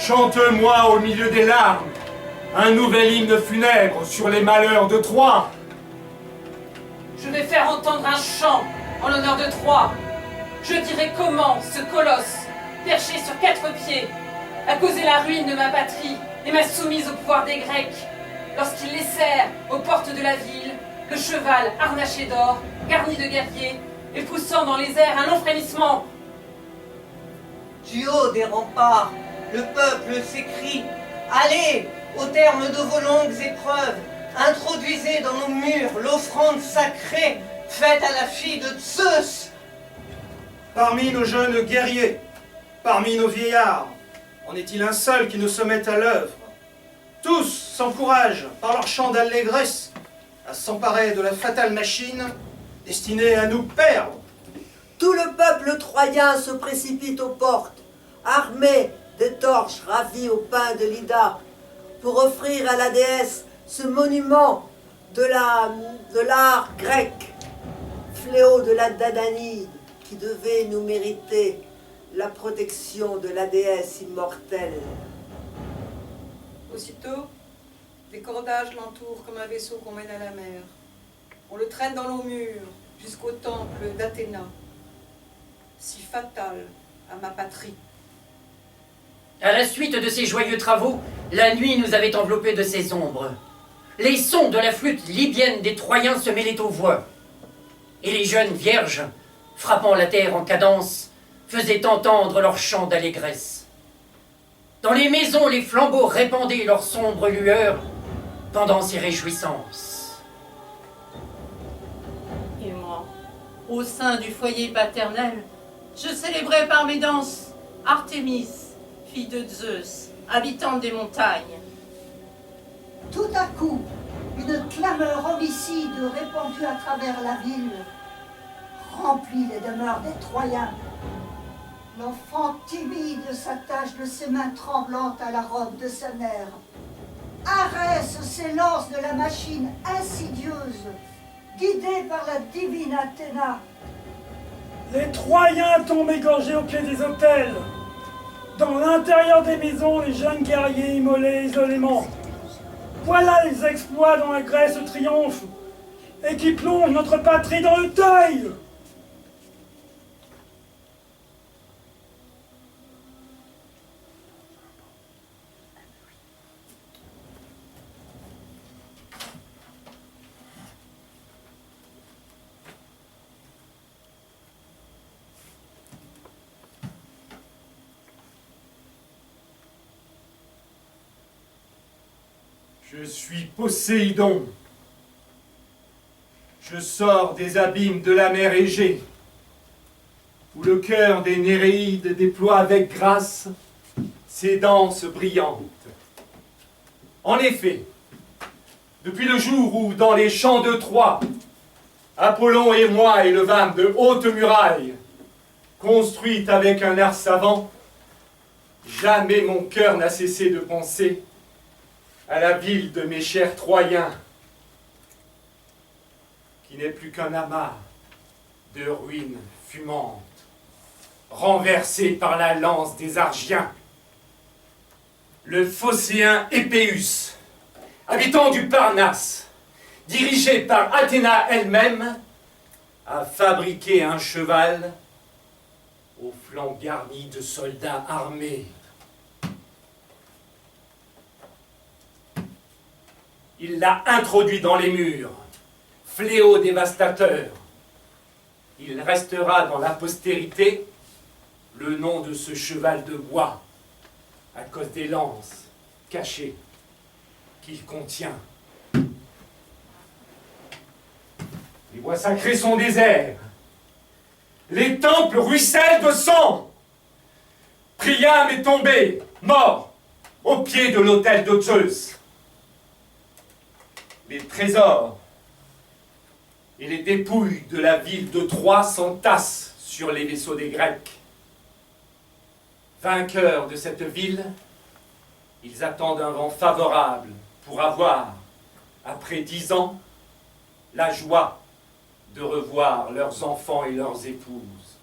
Chante-moi au milieu des larmes un nouvel hymne funèbre sur les malheurs de Troie. Je vais faire entendre un chant en l'honneur de Troie. Je dirai comment ce colosse, perché sur 4 pieds, a causé la ruine de ma patrie et m'a soumise au pouvoir des Grecs, lorsqu'ils laissèrent aux portes de la ville le cheval harnaché d'or, garni de guerriers, et poussant dans les airs un long frémissement. Du haut des remparts, le peuple s'écrie « Allez, au terme de vos longues épreuves, introduisez dans nos murs l'offrande sacrée faite à la fille de Zeus !» Parmi nos jeunes guerriers, parmi nos vieillards, en est-il un seul qui ne se mette à l'œuvre? Tous s'encouragent par leur chant d'allégresse à s'emparer de la fatale machine destinée à nous perdre. Tout le peuple troyen se précipite aux portes, armé des torches ravies au pain de l'Ida, pour offrir à la déesse ce monument de l'art grec, fléau de la Dadanide, qui devait nous mériter la protection de la déesse immortelle. Aussitôt, des cordages l'entourent comme un vaisseau qu'on mène à la mer. On le traîne dans nos murs jusqu'au temple d'Athéna, si fatal à ma patrie. À la suite de ces joyeux travaux, la nuit nous avait enveloppés de ses ombres. Les sons de la flûte libyenne des Troyens se mêlaient aux voix. Et les jeunes vierges, frappant la terre en cadence, faisaient entendre leurs chants d'allégresse. Dans les maisons, les flambeaux répandaient leurs sombres lueurs pendant ces réjouissances. Et moi, au sein du foyer paternel, je célébrais par mes danses Artémis, fille de Zeus, habitante des montagnes. Tout à coup, une clameur homicide répandue à travers la ville remplit les demeures des Troyens. L'enfant timide s'attache de ses mains tremblantes à la robe de sa mère. Arès s'élance de la machine insidieuse, guidée par la divine Athéna. Les Troyens tombent égorgés au pied des autels. Dans l'intérieur des maisons, les jeunes guerriers immolés isolément. Voilà les exploits dont la Grèce triomphe et qui plongent notre patrie dans le deuil. Je suis Poséidon. Je sors des abîmes de la mer Égée, où le cœur des Néréides déploie avec grâce ses danses brillantes. En effet, depuis le jour où, dans les champs de Troie, Apollon et moi élevâmes de hautes murailles, construites avec un art savant, jamais mon cœur n'a cessé de penser à la ville de mes chers Troyens, qui n'est plus qu'un amas de ruines fumantes, renversées par la lance des Argiens. Le phocéen Épéus, habitant du Parnasse, dirigé par Athéna elle-même, a fabriqué un cheval aux flancs garnis de soldats armés. Il l'a introduit dans les murs, fléau dévastateur. Il restera dans la postérité le nom de ce cheval de bois, à cause des lances cachées qu'il contient. Les bois sacrés sont déserts. Les temples ruissellent de sang. Priam est tombé, mort, au pied de l'autel de Zeus. Les trésors et les dépouilles de la ville de Troie s'entassent sur les vaisseaux des Grecs. Vainqueurs de cette ville, ils attendent un vent favorable pour avoir, après 10 ans, la joie de revoir leurs enfants et leurs épouses.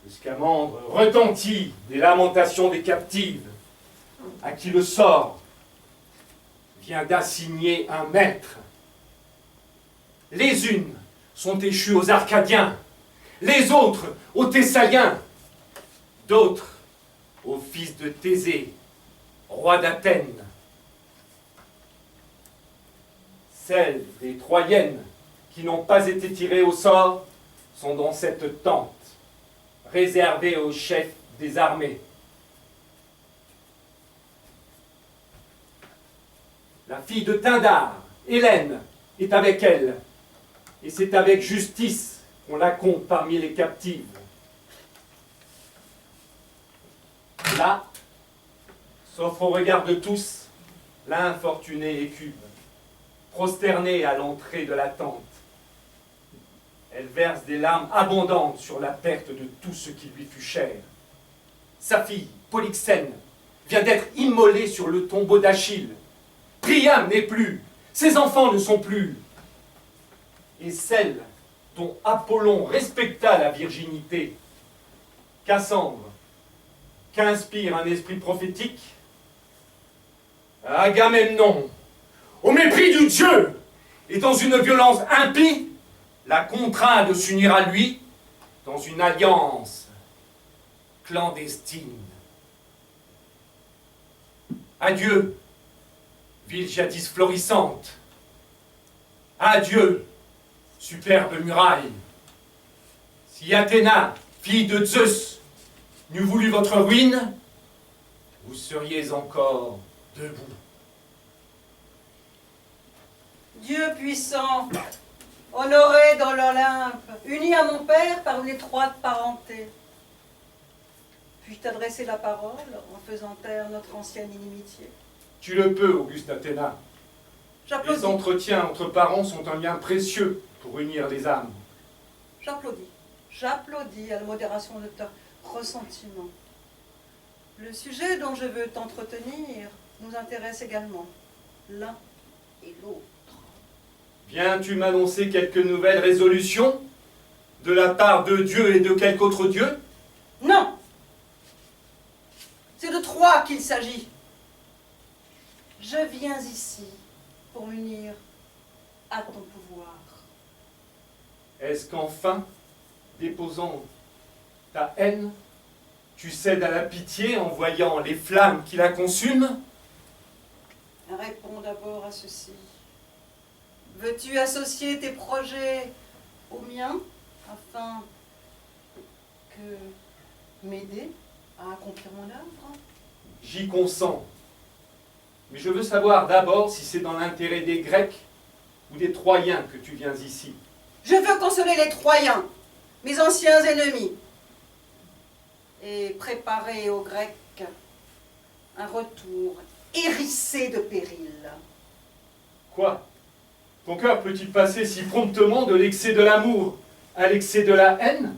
Le scamandre retentit des lamentations des captives, à qui le sort vient d'assigner un maître. Les unes sont échues aux Arcadiens, les autres aux Thessaliens, d'autres aux fils de Thésée, roi d'Athènes. Celles des Troyennes qui n'ont pas été tirées au sort sont dans cette tente, réservée aux chefs des armées. La fille de Tyndare, Hélène, est avec elle, et c'est avec justice qu'on la compte parmi les captives. Là, s'offre au regard de tous, l'infortunée Hécube, prosternée à l'entrée de la tente. Elle verse des larmes abondantes sur la perte de tout ce qui lui fut cher. Sa fille, Polyxène, vient d'être immolée sur le tombeau d'Achille. Priam n'est plus, ses enfants ne sont plus. Et celle dont Apollon respecta la virginité, Cassandre, qu'inspire un esprit prophétique, Agamemnon, au mépris du Dieu et dans une violence impie, la contraint de s'unir à lui dans une alliance clandestine. Adieu, ville jadis florissante. Adieu, superbe muraille. Si Athéna, fille de Zeus, n'eût voulu votre ruine, vous seriez encore debout. Dieu puissant, honoré dans l'Olympe, uni à mon père par une étroite parenté, puis-je t'adresser la parole en faisant taire notre ancienne inimitié? Tu le peux, Auguste Athéna. Les J'applaudis. entretiens entre parents sont un lien précieux pour unir les âmes. J'applaudis. J'applaudis à la modération de ta ressentiment. Le sujet dont je veux t'entretenir nous intéresse également, l'un et l'autre. Viens-tu m'annoncer quelques nouvelles résolutions de la part de Dieu et de quelque autre Dieu? Non! C'est de Troie qu'il s'agit. Je viens ici pour m'unir à ton pouvoir. Est-ce qu'enfin, déposant ta haine, tu cèdes à la pitié en voyant les flammes qui la consument? Réponds d'abord à ceci. Veux-tu associer tes projets aux miens afin que m'aider à accomplir mon œuvre? J'y consens. Mais je veux savoir d'abord si c'est dans l'intérêt des Grecs ou des Troyens que tu viens ici. Je veux consoler les Troyens, mes anciens ennemis, et préparer aux Grecs un retour hérissé de périls. Quoi? Ton cœur peut-il passer si promptement de l'excès de l'amour à l'excès de la haine?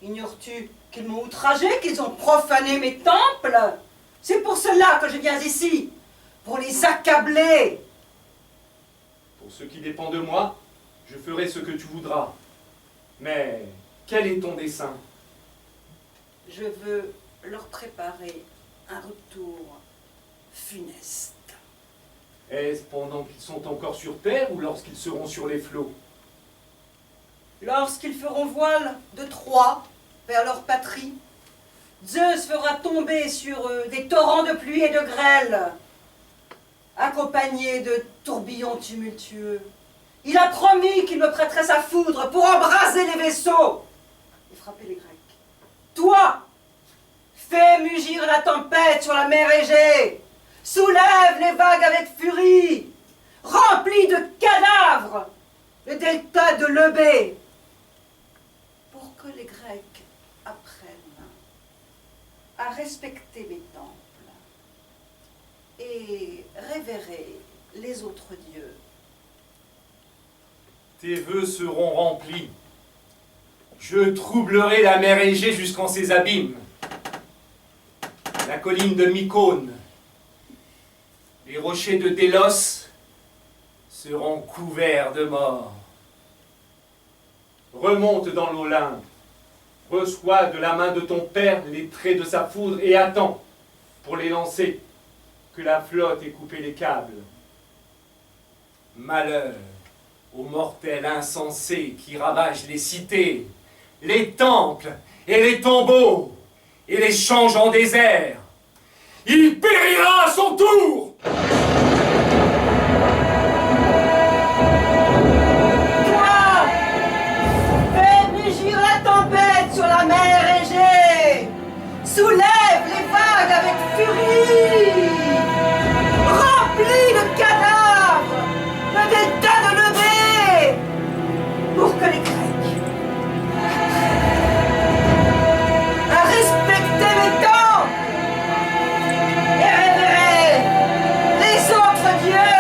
Ignores-tu qu'ils m'ont outragé, qu'ils ont profané mes temples? C'est pour cela que je viens ici, pour les accabler. Pour ce qui dépend de moi, je ferai ce que tu voudras. Mais quel est ton dessein? Je veux leur préparer un retour funeste. Est-ce pendant qu'ils sont encore sur terre ou lorsqu'ils seront sur les flots? Lorsqu'ils feront voile de Troie vers leur patrie, Zeus fera tomber sur eux des torrents de pluie et de grêle, accompagnés de tourbillons tumultueux. Il a promis qu'il me prêterait sa foudre pour embraser les vaisseaux et frapper les Grecs. Toi, fais mugir la tempête sur la mer Égée, soulève les vagues avec furie, remplis de cadavres le delta de l'Eubée, pour que les Grecs apprennent à respecter mes temples et révérer les autres dieux. Tes vœux seront remplis. Je troublerai la mer Égée jusqu'en ses abîmes. La colline de Mycone, les rochers de Délos seront couverts de morts. Remonte dans l'Olympe, reçois de la main de ton père les traits de sa foudre et attends, pour les lancer, que la flotte ait coupé les câbles. Malheur aux mortels insensés qui ravagent les cités, les temples et les tombeaux, et les changent en désert. Il périra à son tour! Toi, fais mugir la tempête sur la mer Égée. Soulève les vagues avec furie. Remplis de cadavres le dédain de lever pour que les Grecs à respecter les temps et révérer les autres dieux.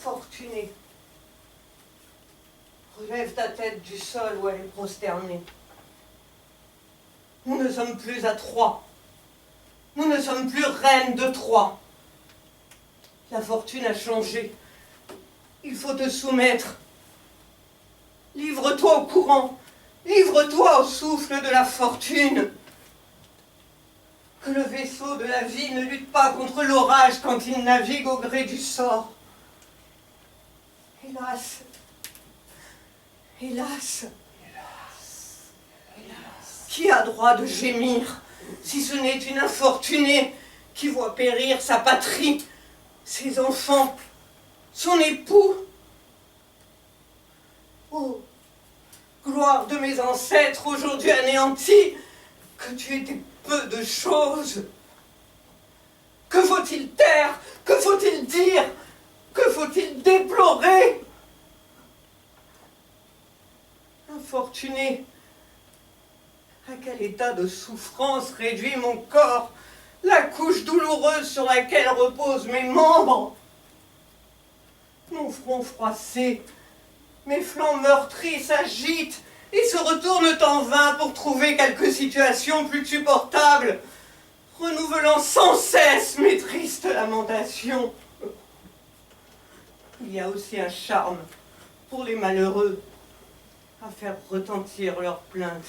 Infortuné, relève ta tête du sol où elle est prosternée. Nous ne sommes plus à Troie. Nous ne sommes plus reines de Troie. La fortune a changé. Il faut te soumettre. Livre-toi au courant. Livre-toi au souffle de la fortune. Que le vaisseau de la vie ne lutte pas contre l'orage quand il navigue au gré du sort. Hélas, hélas, qui a droit de gémir si ce n'est une infortunée qui voit périr sa patrie, ses enfants, son époux? Oh, gloire de mes ancêtres aujourd'hui anéantis, que tu étais peu de choses. Que faut-il taire? Que faut-il dire? Que faut-il déplorer? Infortuné, à quel état de souffrance réduit mon corps, la couche douloureuse sur laquelle reposent mes membres? Mon front froissé, mes flancs meurtris s'agitent et se retournent en vain pour trouver quelque situation plus supportable, renouvelant sans cesse mes tristes lamentations. Il y a aussi un charme pour les malheureux à faire retentir leurs plaintes.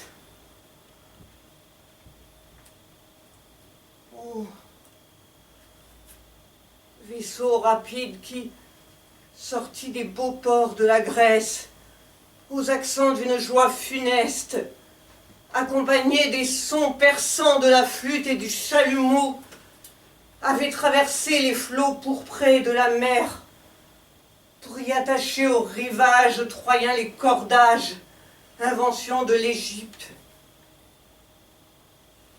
Oh, vaisseau rapide qui, sorti des beaux ports de la Grèce, aux accents d'une joie funeste, accompagné des sons perçants de la flûte et du chalumeau, avait traversé les flots pourprés de la mer, pour y attacher au rivage troyen les cordages, invention de l'Égypte,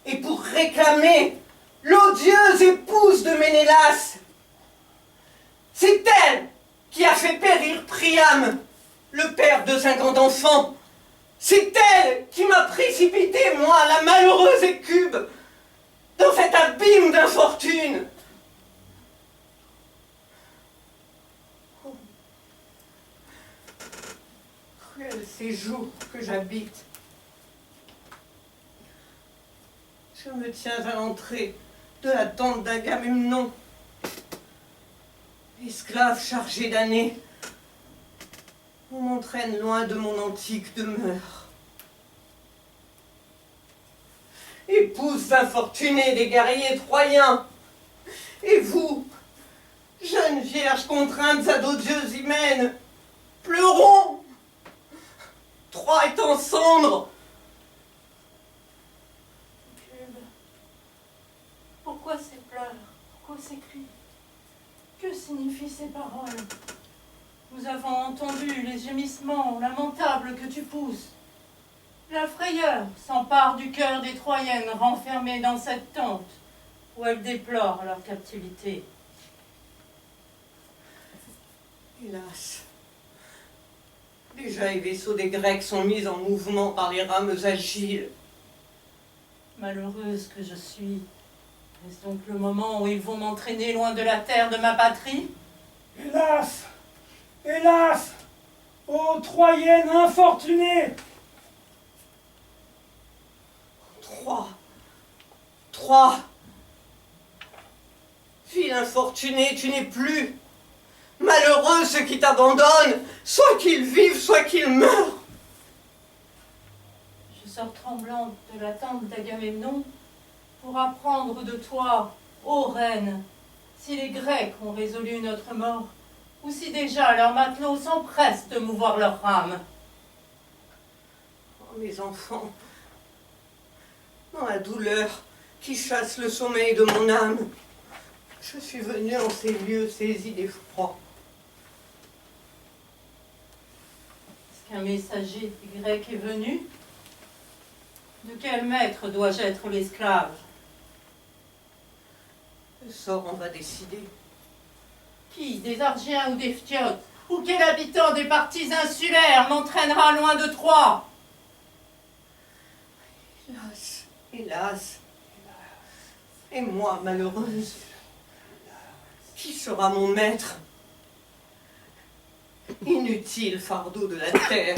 et pour réclamer l'odieuse épouse de Ménélas. C'est elle qui a fait périr Priam, le père de 50 enfants. C'est elle qui m'a précipité, moi, la malheureuse Écube, dans cet abîme d'infortune. Cruel séjour que j'habite. Je me tiens à l'entrée de la tente d'Agamemnon, esclave chargé d'années. On m'entraîne loin de mon antique demeure. épouses infortunées des guerriers troyens. Et vous, jeunes vierges contraintes à d'odieuses hymens, pleurons. Troie est en cendres. Cube, pourquoi ces pleurs? Pourquoi ces cris? Que signifient ces paroles? Nous avons entendu les gémissements lamentables que tu pousses. La frayeur s'empare du cœur des Troyennes renfermées dans cette tente où elles déplorent leur captivité. Hélas, déjà les vaisseaux des Grecs sont mis en mouvement par les rames agiles. Malheureuse que je suis, est-ce donc le moment où ils vont m'entraîner loin de la terre de ma patrie? Hélas! Hélas! Ô Troyenne infortunée! Troie. Fille infortunée, tu n'es plus. Malheureux ceux qui t'abandonnent, soit qu'ils vivent, soit qu'ils meurent. Je sors tremblante de la tente d'Agamemnon pour apprendre de toi, ô reine, si les Grecs ont résolu notre mort, ou si déjà leurs matelots s'empressent de mouvoir leurs rames. Oh, mes enfants, dans la douleur qui chasse le sommeil de mon âme, je suis venue en ces lieux saisie d'effroi. Est-ce qu'un messager grec est venu? De quel maître dois-je être l'esclave? Le sort en va décider. Qui, des Argiens ou des Phthiotes, ou quel habitant des parties insulaires m'entraînera loin de Troie? Hélas, hélas. Et moi, malheureuse, qui sera mon maître? Inutile fardeau de la terre.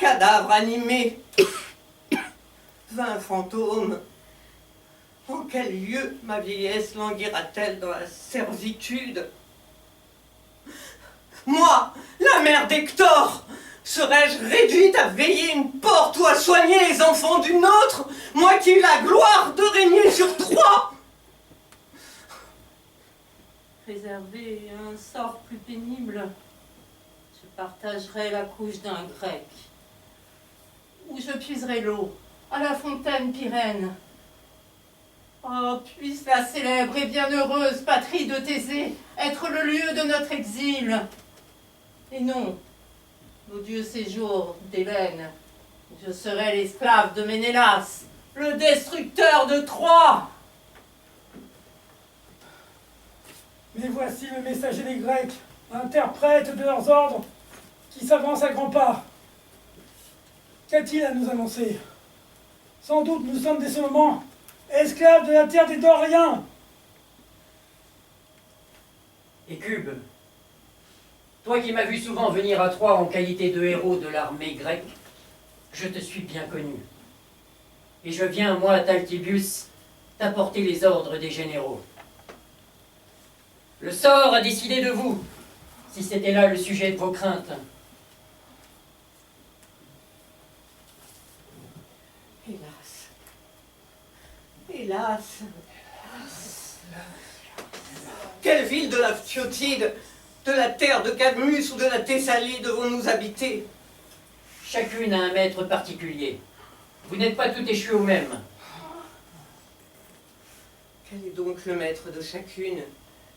Cadavre animé. Vain fantôme. En quel lieu ma vieillesse languira-t-elle dans la servitude? Moi, la mère d'Hector, serais-je réduite à veiller une porte ou à soigner les enfants d'une autre, moi qui eus la gloire de régner sur Troie? Réservé à un sort plus pénible, je partagerai la couche d'un grec, où je puiserai l'eau à la fontaine Pyrène. Oh, puisse la célèbre et bienheureuse patrie de Thésée être le lieu de notre exil, et non l'odieux séjour d'Hélène, où je serai l'esclave de Ménélas, le destructeur de Troie. Mais voici le messager des Grecs, interprète de leurs ordres, qui s'avance à grands pas. Qu'a-t-il à nous annoncer? Sans doute nous sommes décemment esclaves de la terre des Doriens. Et Cube, toi qui m'as vu souvent venir à Troie en qualité de héros de l'armée grecque, je te suis bien connu. Et je viens, moi, Talthybius, t'apporter les ordres des généraux. Le sort a décidé de vous, si c'était là le sujet de vos craintes. Hélas. Hélas. Quelle ville de la Phthiotide, de la terre de Cadmus ou de la Thessalie devons-nous habiter? Chacune a un maître particulier. Vous n'êtes pas tout échus au même. Quel est donc le maître de chacune?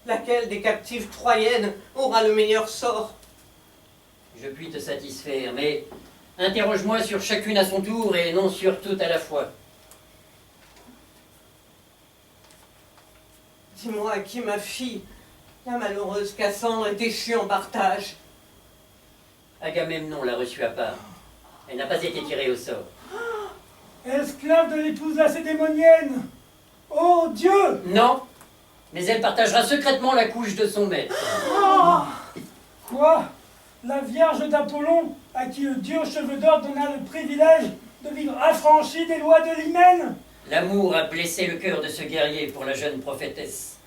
Laquelle des captives troyennes aura le meilleur sort? Je puis te satisfaire, mais interroge-moi sur chacune à son tour et non sur toutes à la fois. Dis-moi à qui ma fille, la malheureuse Cassandre, est échue en partage. Agamemnon l'a reçue à part. Elle n'a pas été tirée au sort. Esclave de l'épouse lacédémonienne. Oh Dieu! Non, mais elle partagera secrètement la couche de son maître. Quoi? La Vierge d'Apollon, à qui le dieu aux cheveux d'or donna le privilège de vivre affranchie des lois de l'hymen? L'amour a blessé le cœur de ce guerrier pour la jeune prophétesse.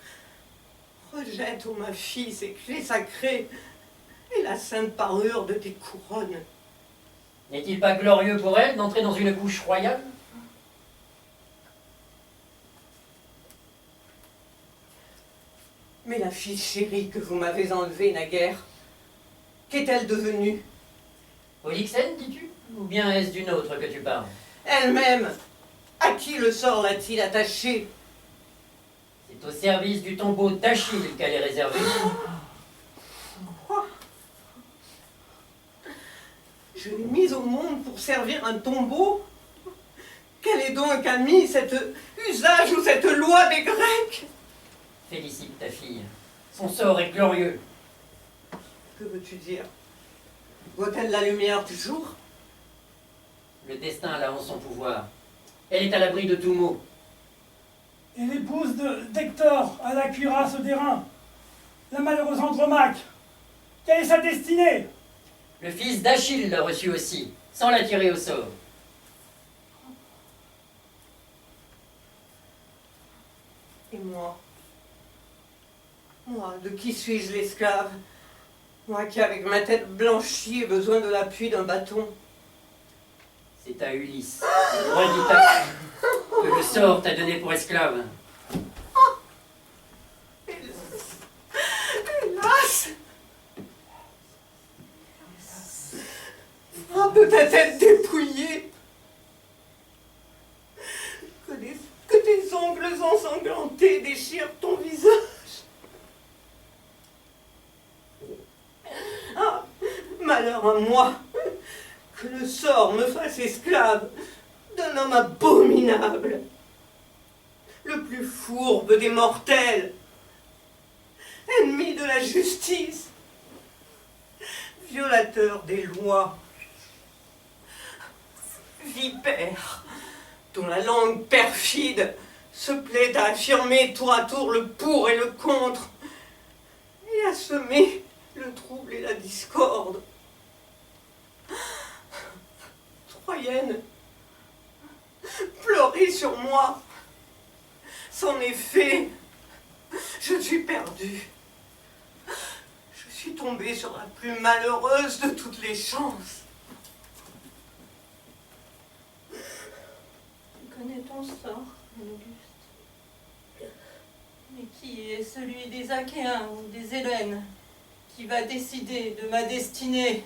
Rejette, ô ma fille, ces clés sacrées et la sainte parure de tes couronnes. N'est-il pas glorieux pour elle d'entrer dans une couche royale? Mais la fille chérie que vous m'avez enlevée naguère, qu'est-elle devenue? Polyxène, dis-tu? Ou bien est-ce d'une autre que tu parles? Elle-même, à qui le sort l'a-t-il attachée? C'est au service du tombeau d'Achille qu'elle est réservée. Je l'ai mise au monde pour servir un tombeau? Quel est donc ami cet usage ou cette loi des Grecs? Félicite ta fille. Son sort est glorieux. Que veux-tu dire? Voit-elle la lumière du jour? Le destin l'a en son pouvoir. Elle est à l'abri de tout mot. Et l'épouse d'Hector à la cuirasse d'airain, la malheureuse Andromaque, quelle est sa destinée? Le fils d'Achille l'a reçu aussi, sans la tirer au sort. Et moi? Moi, de qui suis-je l'esclave? Moi qui, avec ma tête blanchie, ai besoin de l'appui d'un bâton. C'est à Ulysse, roi d'Ithaque, que le sort t'a donné pour esclave. Hélas! Un peu ta tête dépouillée. Que tes ongles ensanglantés déchirent ton visage. Ah, malheur à moi, que le sort me fasse esclave d'un homme abominable, le plus fourbe des mortels, ennemi de la justice, violateur des lois, vipère, dont la langue perfide se plaît à affirmer tour à tour le pour et le contre, et à semer le trouble et la discorde. Troyenne, pleurez sur moi. C'en est fait. Je suis perdue. Je suis tombée sur la plus malheureuse de toutes les chances. Tu connais ton sort, Auguste. Mais qui est celui des Achéens ou des Hellènes qui va décider de ma destinée?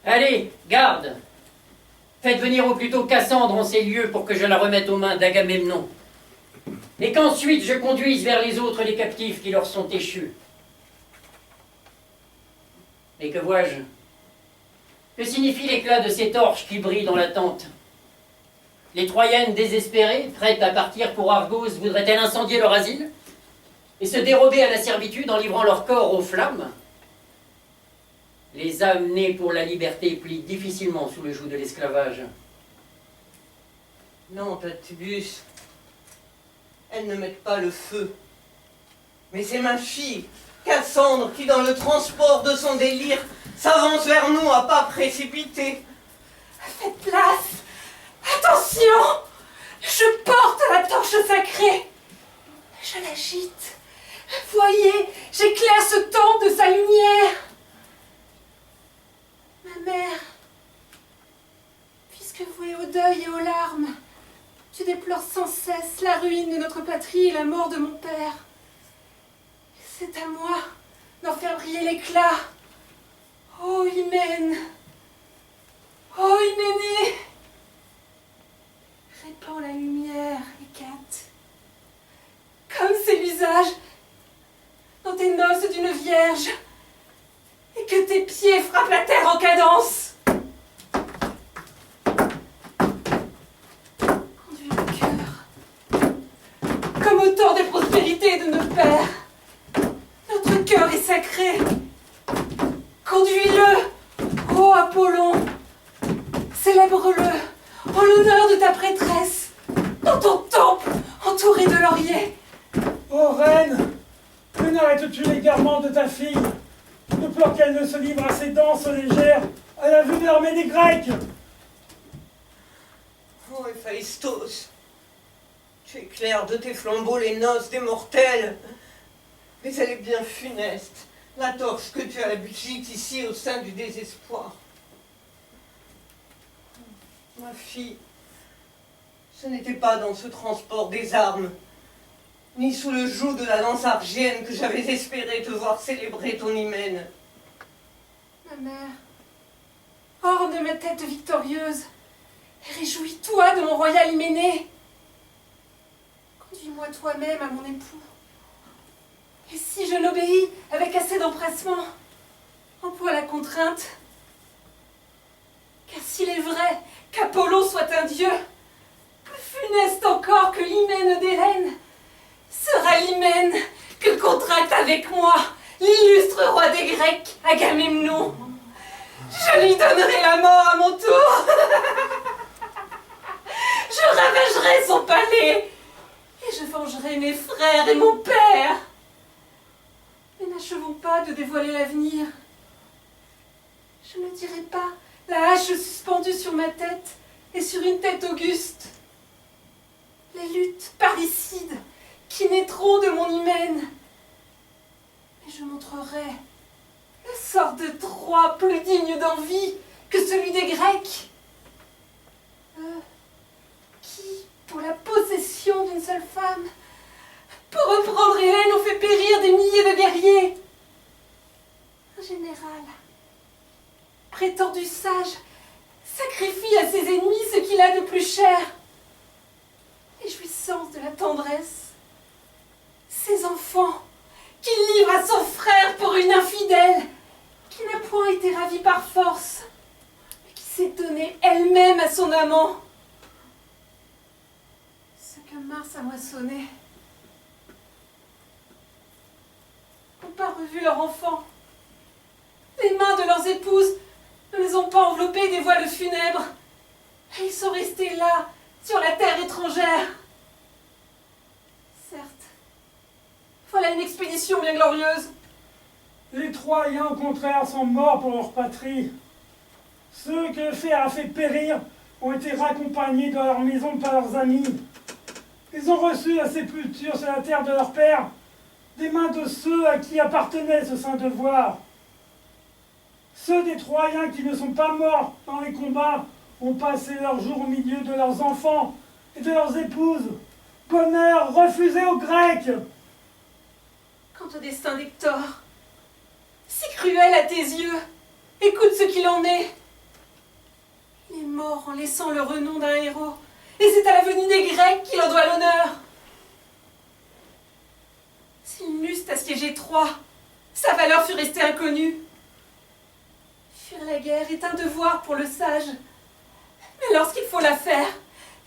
Allez, garde! Faites venir au plus tôt Cassandre en ces lieux pour que je la remette aux mains d'Agamemnon. Et qu'ensuite je conduise vers les autres les captifs qui leur sont échus. Et que vois-je? Que signifie l'éclat de ces torches qui brillent dans la tente? Les Troyennes désespérées, prêtes à partir pour Argos, voudraient-elles incendier leur asile? Et se dérober à la servitude en livrant leur corps aux flammes? Les âmes nées pour la liberté plient difficilement sous le joug de l'esclavage. Non, Tatibus, elles ne mettent pas le feu. Mais c'est ma fille, Cassandre, qui dans le transport de son délire s'avance vers nous à pas précipités. Faites place! Attention! Je porte la torche sacrée! Je l'agite. Voyez, j'éclaire ce temple de sa lumière! Ma mère, puisque vouée au deuil et aux larmes, tu déplores sans cesse la ruine de notre patrie et la mort de mon père. C'est à moi d'en faire briller l'éclat. Oh Hymen, oh Hyménée, répands la lumière, Hécate, comme c'est l'usage dans tes noces d'une vierge, et que tes pieds frappent la terre en cadence. Conduis le cœur, comme au temps des prospérités de nos pères. Notre cœur est sacré. Conduis-le, ô Apollon, célèbre-le en l'honneur de ta prêtresse, dans ton temple entouré de lauriers. Ô reine, que n'arrêtes-tu l'égarement de ta fille, de peur qu'elle ne se livre à ses danses légères à la vue de l'armée des Grecs? Oh Héphaïstos, tu éclaires de tes flambeaux les noces des mortels, mais elle est bien funeste, la torche que tu agites ici au sein du désespoir. Ma fille, ce n'était pas dans ce transport des armes, ni sous le joug de la lance argienne que j'avais espéré te voir célébrer ton hymen. Ma mère, orne de ma tête victorieuse, et réjouis-toi de mon royal Hyménée. Conduis-moi toi-même à mon époux. Et si je n'obéis avec assez d'empressement, emploie la contrainte. Car s'il est vrai qu'Apollon soit un dieu, plus funeste encore que l'hymen d'Hélène, sera l'hymen que contracte avec moi l'illustre roi des Grecs, Agamemnon. Je lui donnerai la mort à mon tour. Je ravagerai son palais et je vengerai mes frères et mon père. Mais n'achevons pas de dévoiler l'avenir. Je ne dirai pas la hache suspendue sur ma tête et sur une tête auguste. Les luttes parricides qui naîtront de mon hymen. Mais je montrerai le sort de Troie plus digne d'envie que celui des Grecs. Eux qui, pour la possession d'une seule femme, pour reprendre Hélène, ont fait périr des milliers de guerriers. Un général, prétendu sage, sacrifie à ses ennemis ce qu'il a de plus cher. Les jouissances de la tendresse, ses enfants, qu'il livre à son frère pour une infidèle, qui n'a point été ravie par force, mais qui s'est donnée elle-même à son amant. Ce que Mars a moissonné, n'ont pas revu leur enfant. Les mains de leurs épouses ne les ont pas enveloppés des voiles funèbres. Et ils sont restés là, sur la terre étrangère. Certes, voilà une expédition bien glorieuse. Les Troyens, au contraire, sont morts pour leur patrie. Ceux que le fer a fait périr ont été raccompagnés dans leur maison par leurs amis. Ils ont reçu la sépulture sur la terre de leur père, des mains de ceux à qui appartenait ce saint devoir. Ceux des Troyens qui ne sont pas morts dans les combats ont passé leurs jours au milieu de leurs enfants et de leurs épouses. Bonheur refusé aux Grecs. Quant au destin d'Hector, si cruel à tes yeux, écoute ce qu'il en est. Il est mort en laissant le renom d'un héros, et c'est à la venue des Grecs qu'il en doit l'honneur. S'ils n'eussent assiégé Troie, sa valeur fût restée inconnue. Fuir la guerre est un devoir pour le sage, mais lorsqu'il faut la faire,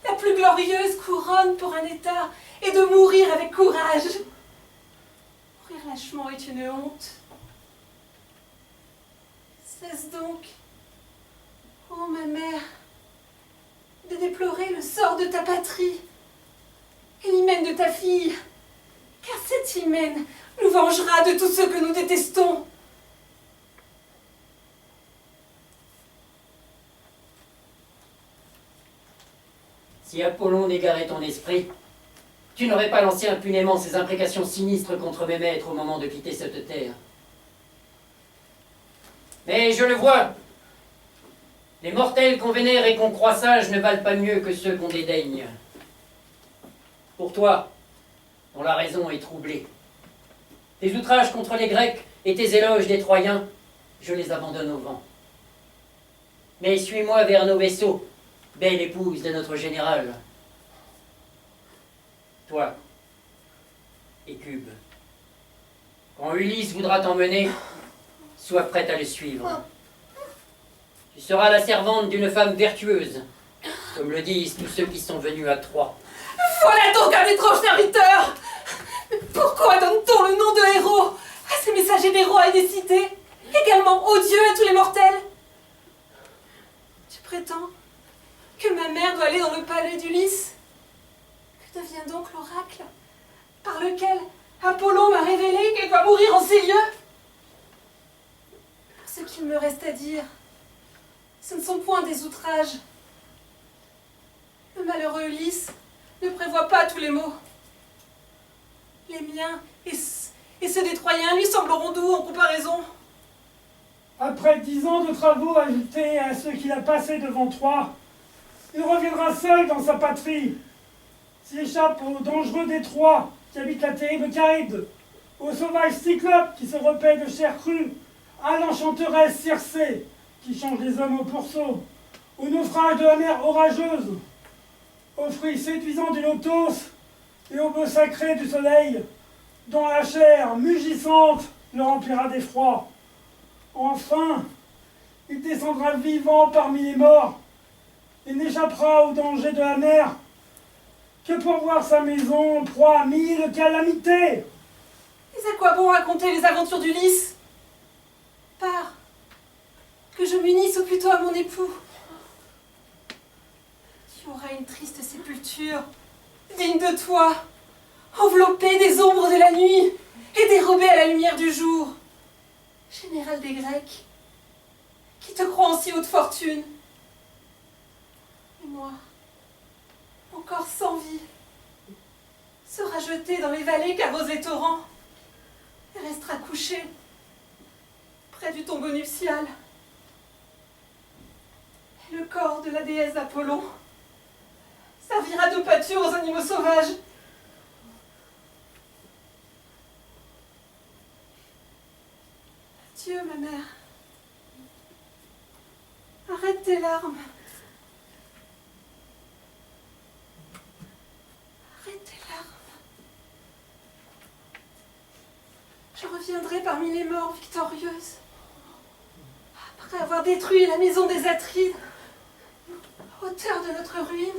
la plus glorieuse couronne pour un État est de mourir avec courage. Mourir lâchement est une honte. Cesse donc, ô ma mère, de déplorer le sort de ta patrie et l'hymen de ta fille, car cet hymen nous vengera de tous ceux que nous détestons. Si Apollon n'égarait ton esprit, tu n'aurais pas lancé impunément ces imprécations sinistres contre mes maîtres au moment de quitter cette terre. Mais je le vois, les mortels qu'on vénère et qu'on croit sages ne valent pas mieux que ceux qu'on dédaigne. Pour toi, dont la raison est troublée, tes outrages contre les Grecs et tes éloges des Troyens je les abandonne au vent. Mais suis-moi vers nos vaisseaux, belle épouse de notre général. Toi, Hécube, quand Ulysse voudra t'emmener, sois prête à le suivre. Tu seras la servante d'une femme vertueuse, comme le disent tous ceux qui sont venus à Troie. Voilà donc un étrange serviteur! Mais pourquoi donne-t-on le nom de héros à ces messagers des rois et des cités, également odieux à tous les mortels? Tu prétends que ma mère doit aller dans le palais d'Ulysse? Que devient donc l'oracle par lequel Apollon m'a révélé qu'elle doit mourir en ces lieux? Ce qu'il me reste à dire, ce ne sont point des outrages. Le malheureux Ulysse ne prévoit pas tous les maux. Les miens et ceux des Troyens lui sembleront doux en comparaison. Après 10 ans de travaux ajoutés à ceux qu'il a passés devant Troie, il reviendra seul dans sa patrie, s'il échappe aux dangereux détroits qui habitent la terrible Charybde, aux sauvages cyclopes qui se repaient de chair crue, à l'enchanteresse Circé qui change les hommes au pourceau, aux naufrages de la mer orageuse, aux fruits séduisants du lotos et aux bœufs sacrés du soleil, dont la chair mugissante le remplira d'effroi. Enfin, il descendra vivant parmi les morts et n'échappera au danger de la mer que pour voir sa maison en proie à 1000 calamités. Mais à quoi bon raconter les aventures d'Ulysse? Pars, que je m'unisse au plus tôt à mon époux. Tu auras une triste sépulture, digne de toi, enveloppée des ombres de la nuit et dérobée à la lumière du jour. Général des Grecs, qui te croit en si haute fortune. Et moi, encore sans vie, sera jeté dans les vallées qu'arrosent les torrents et restera couché près du tombeau nuptial. Et le corps de la déesse d'Apollon servira de pâture aux animaux sauvages. Adieu, ma mère. Arrête tes larmes. Arrête tes larmes. Je reviendrai parmi les morts victorieuses, après avoir détruit la maison des Atrides, auteur de notre ruine.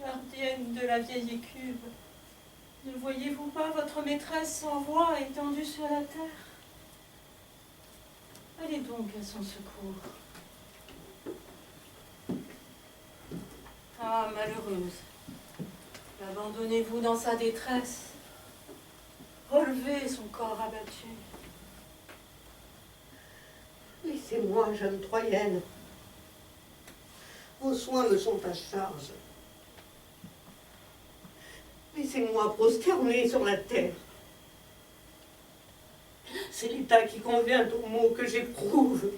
Gardienne de la vieille Hécube, ne voyez-vous pas votre maîtresse sans voix étendue sur la terre? Allez donc à son secours. Ah, malheureuse, abandonnez-vous dans sa détresse. Relevez son corps abattu. Laissez-moi, jeune Troyenne. Vos soins me sont à charge. Laissez-moi prosterner sur la terre. C'est l'état qui convient aux maux que j'éprouve,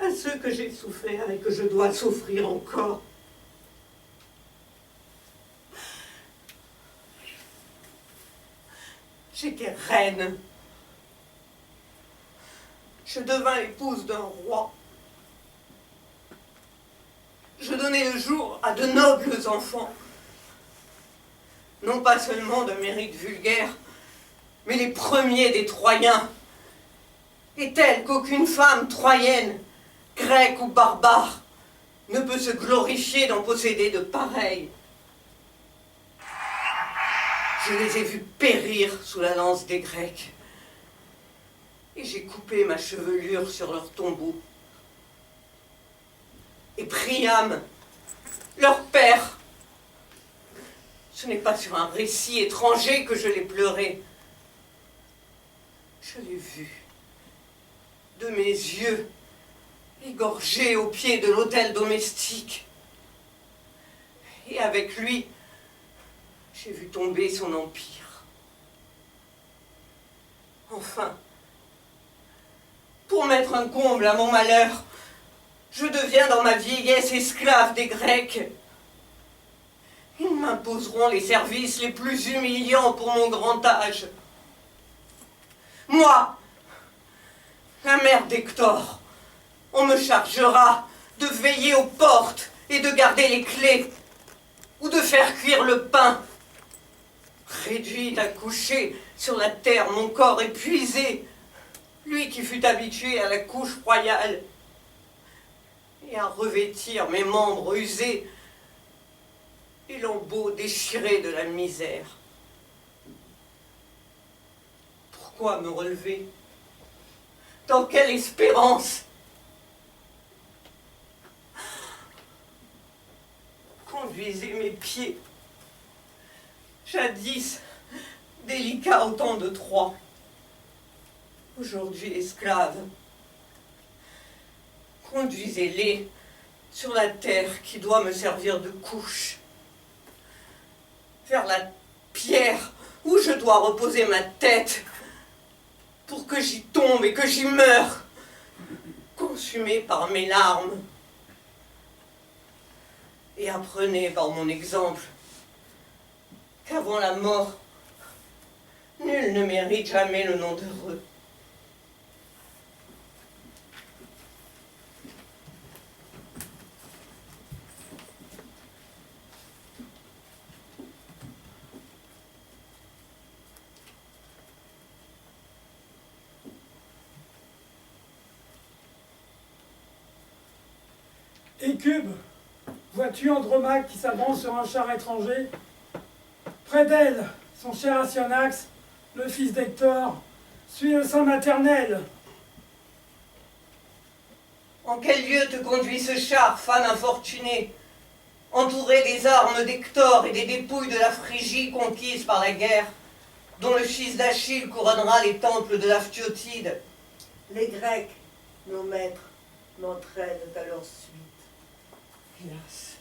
à ceux que j'ai souffert et que je dois souffrir encore. J'étais reine. Je devins l'épouse d'un roi. Je donnai le jour à de nobles enfants. Non pas seulement de mérite vulgaire, mais les premiers des Troyens, et tels qu'aucune femme troyenne, grecque ou barbare, ne peut se glorifier d'en posséder de pareils. Je les ai vus périr sous la lance des Grecs, et j'ai coupé ma chevelure sur leur tombeau. Et Priam, leur père, ce n'est pas sur un récit étranger que je l'ai pleuré. Je l'ai vu, de mes yeux, égorgé au pied de l'autel domestique. Et avec lui, j'ai vu tomber son empire. Enfin, pour mettre un comble à mon malheur, je deviens dans ma vieillesse esclave des Grecs. Ils m'imposeront les services les plus humiliants pour mon grand âge. Moi, la mère d'Hector, on me chargera de veiller aux portes et de garder les clés, ou de faire cuire le pain. Réduit à coucher sur la terre mon corps épuisé, lui qui fut habitué à la couche royale, et à revêtir mes membres usés et lambeaux déchirés de la misère. Pourquoi me relever? Dans quelle espérance? Conduisez mes pieds, jadis délicats au temps de Troie, aujourd'hui esclaves. Conduisez-les sur la terre qui doit me servir de couche, vers la pierre où je dois reposer ma tête, pour que j'y tombe et que j'y meure, consumé par mes larmes. Et apprenez par mon exemple qu'avant la mort, nul ne mérite jamais le nom d'heureux. Hécube, vois-tu Andromaque qui s'avance sur un char étranger? Près d'elle, son cher Astyanax, le fils d'Hector, suit le sein maternel. En quel lieu te conduit ce char, femme infortunée, entouré des armes d'Hector et des dépouilles de la Phrygie conquise par la guerre, dont le fils d'Achille couronnera les temples de l'Aphthiotide? Les Grecs, nos maîtres, m'entraînent à leur suite. Hélas.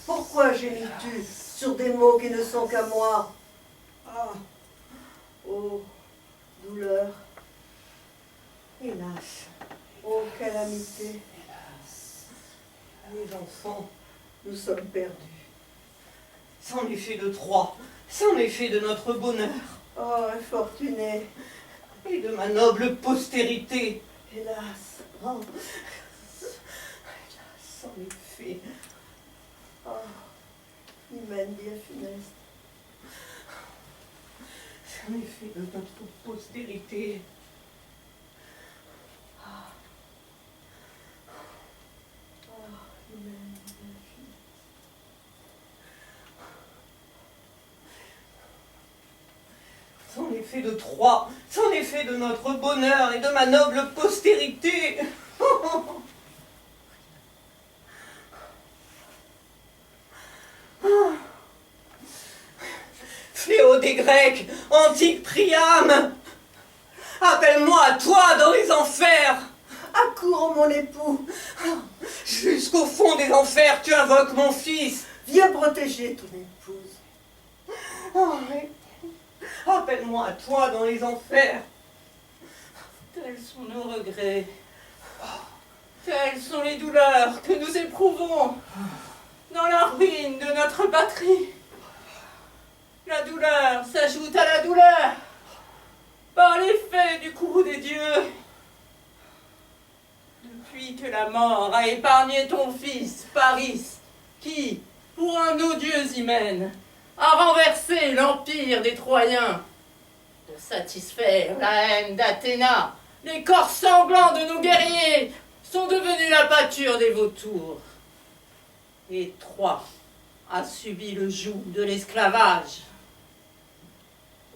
Pourquoi gémis-tu sur des mots qui ne sont qu'à moi? Ah, oh, douleur. Hélas. Oh, calamité. Les enfants, Nous sommes perdus. c'en est fait de Troie, c'en est fait de notre bonheur, Oh, infortuné. et de ma noble postérité. Hélas. Oh. C'en est fait. Oh, hymen bien funeste. C'en est fait de notre postérité. Hymen bien funeste. C'en est fait de Troie, c'en est fait de notre bonheur et de ma noble postérité. Fléau des Grecs, antique Priam, appelle-moi à toi dans les enfers. Accours, mon époux. Jusqu'au fond des enfers, tu invoques mon fils. Viens protéger ton épouse. Oh, mais appelle-moi à toi dans les enfers. Tels sont nos regrets. Telles sont les douleurs que nous éprouvons dans la ruine de notre patrie. La douleur s'ajoute à la douleur par l'effet du courroux des dieux. Depuis que la mort a épargné ton fils, Paris, qui, pour un odieux hymen, a renversé l'empire des Troyens, de satisfaire la haine d'Athéna, les corps sanglants de nos guerriers sont devenus la pâture des vautours. Et Troie a subi le joug de l'esclavage.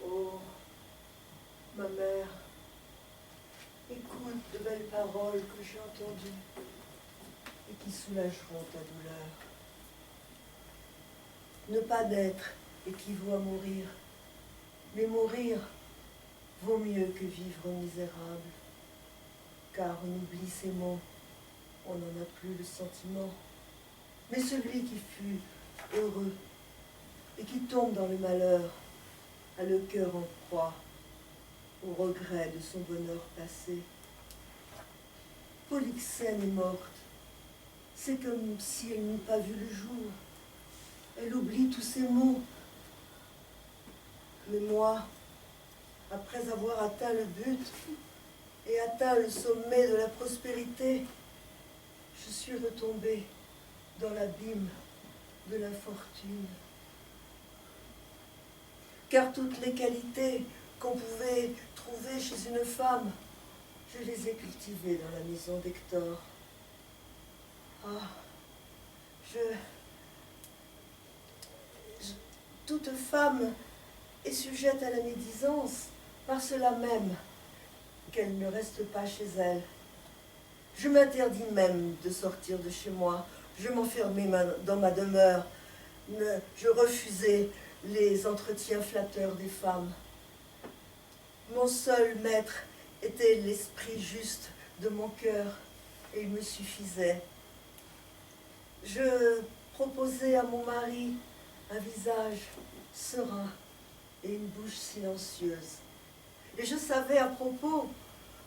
Oh, ma mère, écoute de belles paroles que j'ai entendues et qui soulageront ta douleur. Ne pas naître équivaut à mourir, mais mourir vaut mieux que vivre misérable, car on oublie ces mots, on n'en a plus le sentiment. Mais celui qui fut heureux et qui tombe dans le malheur a le cœur en proie au regret de son bonheur passé. Polyxène est morte. C'est comme si elle n'eût pas vu le jour. Elle oublie tous ses maux. Mais moi, après avoir atteint le but et atteint le sommet de la prospérité, je suis retombée dans l'abîme de l'infortune. Car toutes les qualités qu'on pouvait trouver chez une femme, je les ai cultivées dans la maison d'Hector. Ah, toute femme est sujette à la médisance, par cela même qu'elle ne reste pas chez elle. Je m'interdis même de sortir de chez moi. Je m'enfermais dans ma demeure. Je refusais les entretiens flatteurs des femmes. Mon seul maître était l'esprit juste de mon cœur, et il me suffisait. Je proposais à mon mari un visage serein et une bouche silencieuse. Et je savais à propos,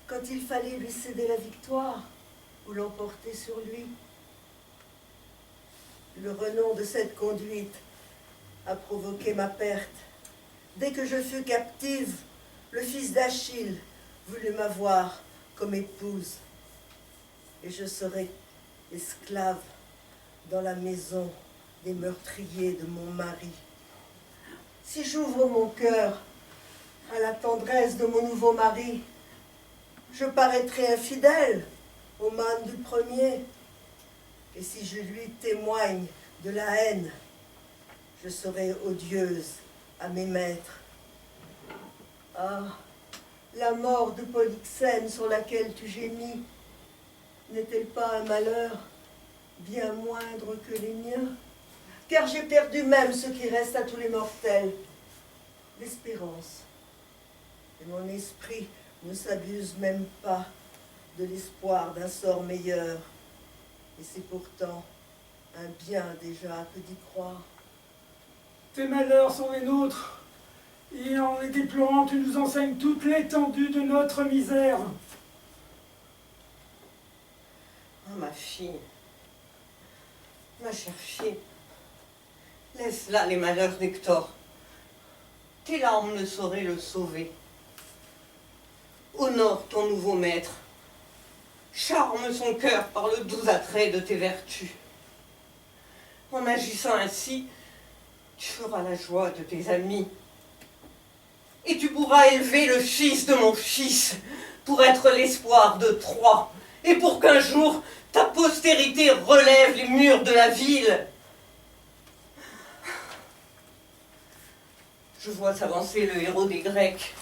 quand il fallait lui céder la victoire ou l'emporter sur lui. Le renom de cette conduite a provoqué ma perte. Dès que je fus captive, le fils d'Achille voulut m'avoir comme épouse, et je serai esclave dans la maison des meurtriers de mon mari. Si j'ouvre mon cœur à la tendresse de mon nouveau mari, je paraîtrai infidèle au mâne du premier. Et si je lui témoigne de la haine, je serai odieuse à mes maîtres. Ah, la mort de Polyxène sur laquelle tu gémis, n'est-elle pas un malheur bien moindre que les miens? Car j'ai perdu même ce qui reste à tous les mortels, l'espérance. Et mon esprit ne s'abuse même pas de l'espoir d'un sort meilleur. Et c'est pourtant un bien déjà que d'y croire. Tes malheurs sont les nôtres, et en les déplorant, tu nous enseignes toute l'étendue de notre misère. Ah, ma fille, ma chère fille, laisse là les malheurs d'Hector. Tes larmes ne sauraient le sauver. Honore ton nouveau maître. Charme son cœur par le doux attrait de tes vertus. En agissant ainsi, tu feras la joie de tes amis. Et tu pourras élever le fils de mon fils pour être l'espoir de Troie, et pour qu'un jour ta postérité relève les murs de la ville. Je vois s'avancer le héros des Grecs.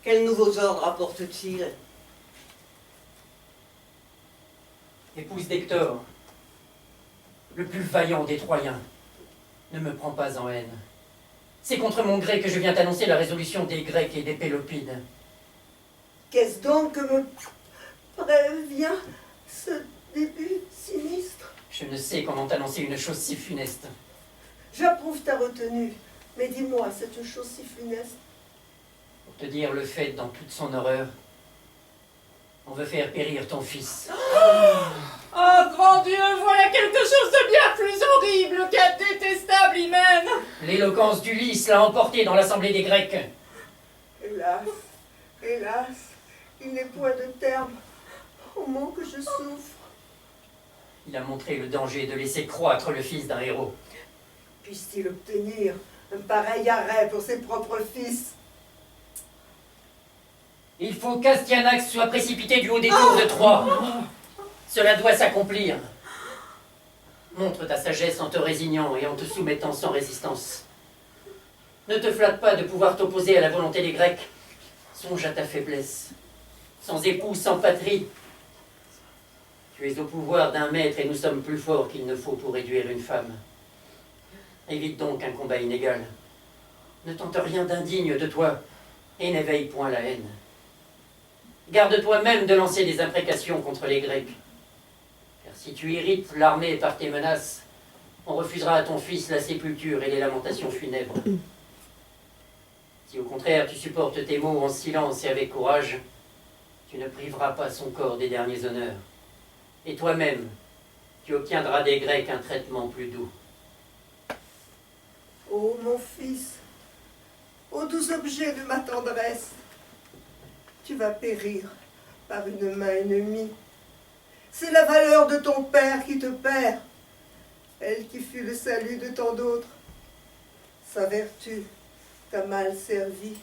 Quels nouveaux ordres apporte-t-il? Épouse d'Hector, le plus vaillant des Troyens, ne me prends pas en haine. C'est contre mon gré que je viens t'annoncer la résolution des Grecs et des Pélopides. Qu'est-ce donc que me prévient ce début sinistre? Je ne sais comment t'annoncer une chose si funeste. J'approuve ta retenue, mais dis-moi cette chose si funeste. Pour te dire le fait dans toute son horreur, on veut faire périr ton fils. Oh, grand Dieu, voilà quelque chose de bien plus horrible qu'un détestable hymen. L'éloquence d'Ulysse l'a emporté dans l'assemblée des Grecs. Hélas, hélas, il n'est point de terme au mot que je souffre. Il a montré le danger de laisser croître le fils d'un héros. Puisse-t-il obtenir un pareil arrêt pour ses propres fils? Il faut qu'Astyanax soit précipité du haut des tours de Troie. Cela doit s'accomplir. Montre ta sagesse en te résignant et en te soumettant sans résistance. Ne te flatte pas de pouvoir t'opposer à la volonté des Grecs. Songe à ta faiblesse. Sans époux, sans patrie. Tu es au pouvoir d'un maître et nous sommes plus forts qu'il ne faut pour réduire une femme. Évite donc un combat inégal. Ne tente rien d'indigne de toi et n'éveille point la haine. Garde-toi même de lancer des imprécations contre les Grecs. Car si tu irrites l'armée par tes menaces, on refusera à ton fils la sépulture et les lamentations funèbres. Si au contraire tu supportes tes maux en silence et avec courage, tu ne priveras pas son corps des derniers honneurs. Et toi-même, tu obtiendras des Grecs un traitement plus doux. mon fils, ô doux objet de ma tendresse, tu vas périr par une main ennemie. C'est la valeur de ton père qui te perd, elle qui fut le salut de tant d'autres. Sa vertu t'a mal servi.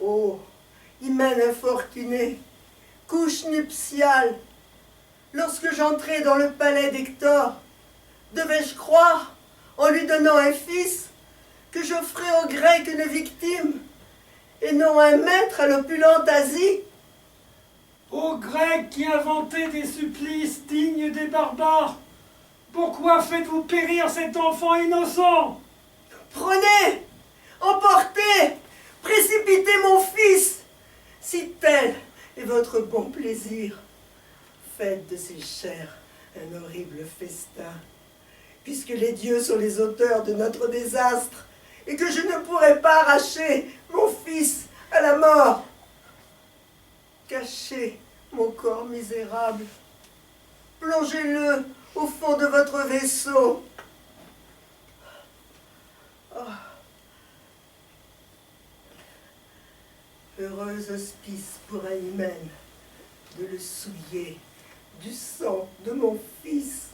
Ô hymen infortuné, couche nuptiale, lorsque j'entrai dans le palais d'Hector, devais-je croire, en lui donnant un fils, que j'offrais aux Grecs une victime, et non un maître à l'opulente Asie? Ô Grecs qui inventez des supplices dignes des barbares, pourquoi faites-vous périr cet enfant innocent? Prenez, emportez, précipitez mon fils, si tel est votre bon plaisir. Faites de ces chairs un horrible festin, puisque les dieux sont les auteurs de notre désastre, et que je ne pourrai pas arracher mon fils à la mort. Cachez mon corps misérable, plongez-le au fond de votre vaisseau. Oh. Heureux hospice pour un hymen de le souiller du sang de mon fils.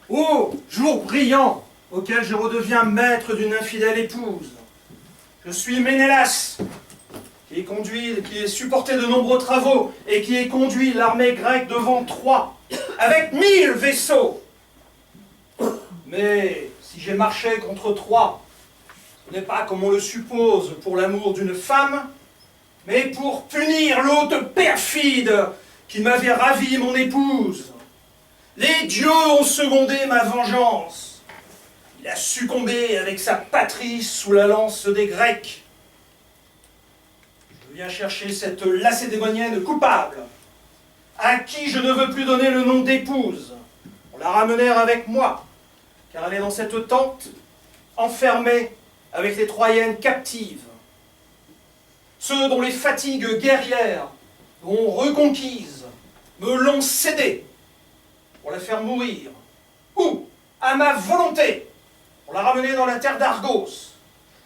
Ô jour brillant, auquel je redeviens maître d'une infidèle épouse, je suis Ménélas, qui ai supporté de nombreux travaux et qui ai conduit l'armée grecque devant Troie, avec 1000 vaisseaux. Mais si j'ai marché contre Troie, ce n'est pas comme on le suppose pour l'amour d'une femme, mais pour punir l'hôte perfide qui m'avait ravi mon épouse. Les dieux ont secondé ma vengeance. Il a succombé avec sa patrie sous la lance des Grecs. Je viens chercher cette Lacédémonienne coupable, à qui je ne veux plus donner le nom d'épouse. On la ramenèrent avec moi, car elle est dans cette tente, enfermée avec les Troyennes captives. Ceux dont les fatigues guerrières, dont reconquises, me l'ont cédée pour la faire mourir, ou, à ma volonté, pour la ramener dans la terre d'Argos.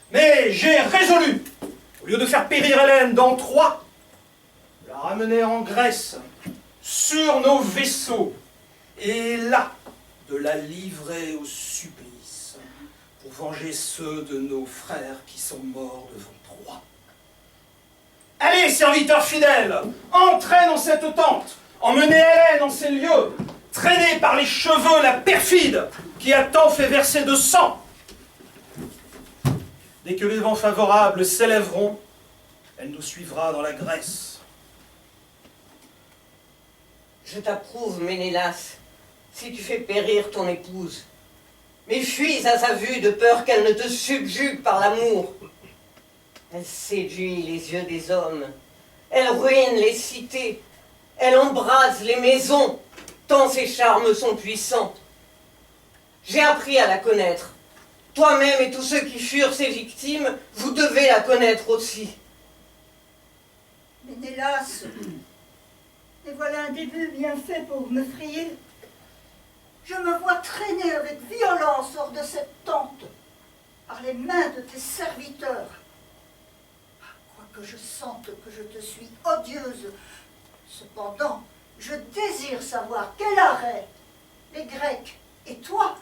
Mais j'ai résolu, au lieu de faire périr Hélène dans Troie, de la ramener en Grèce, sur nos vaisseaux, et là, de la livrer au supplice, pour venger ceux de nos frères qui sont morts devant Troie. Allez, serviteurs fidèles, entrez dans cette tente, emmenez Hélène en ces lieux, traînée par les cheveux la perfide qui a tant fait verser de sang. Dès que les vents favorables s'élèveront, elle nous suivra dans la Grèce. Je t'approuve, Ménélas, si tu fais périr ton épouse. Mais fuis à sa vue de peur qu'elle ne te subjugue par l'amour. Elle séduit les yeux des hommes, elle ruine les cités, elle embrase les maisons, tant ses charmes sont puissants. J'ai appris à la connaître. Toi-même et tous ceux qui furent ses victimes, vous devez la connaître aussi. Ménélas, et voilà un début bien fait pour me frayer. Je me vois traîner avec violence hors de cette tente, par les mains de tes serviteurs. Quoique je sente que je te suis odieuse, cependant, je désire savoir quel arrêt les Grecs et toi,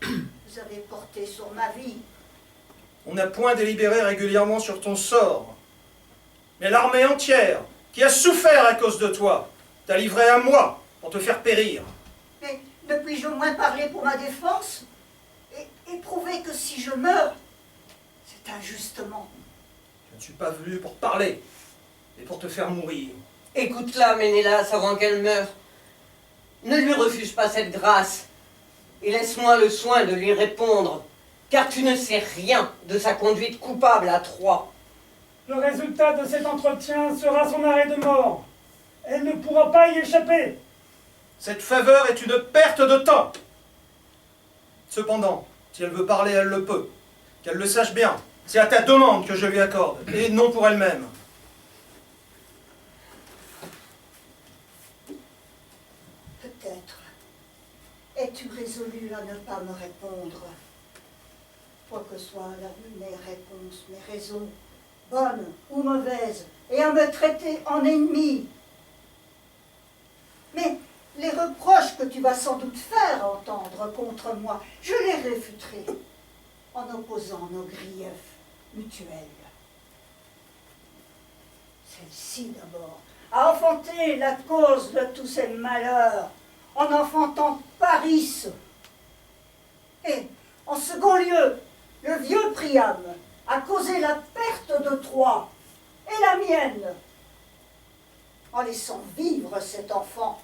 vous avez porté sur ma vie. On n'a point délibéré régulièrement sur ton sort, mais l'armée entière, qui a souffert à cause de toi, t'a livré à moi pour te faire périr. Mais ne puis-je au moins parler pour ma défense et prouver que si je meurs, c'est injustement. Je ne suis pas venu pour parler, mais pour te faire mourir. Écoute-la, Ménélas, avant qu'elle meure. Ne lui refuse pas cette grâce. Et laisse-moi le soin de lui répondre, car tu ne sais rien de sa conduite coupable à Troie. Le résultat de cet entretien sera son arrêt de mort. Elle ne pourra pas y échapper. Cette faveur est une perte de temps. Cependant, si elle veut parler, elle le peut. Qu'elle le sache bien. C'est à ta demande que je lui accorde, et non pour elle-même. Peut-être es-tu résolu à ne pas me répondre. Quoi que soit mes réponses, mes raisons, bonnes ou mauvaises, et à me traiter en ennemi. Mais les reproches que tu vas sans doute faire entendre contre moi, je les réfuterai en opposant nos griefs mutuels. Celle-ci d'abord a enfanté la cause de tous ces malheurs en enfantant Paris. Et en second lieu, le vieux Priam a causé la perte de Troie et la mienne en laissant vivre cet enfant.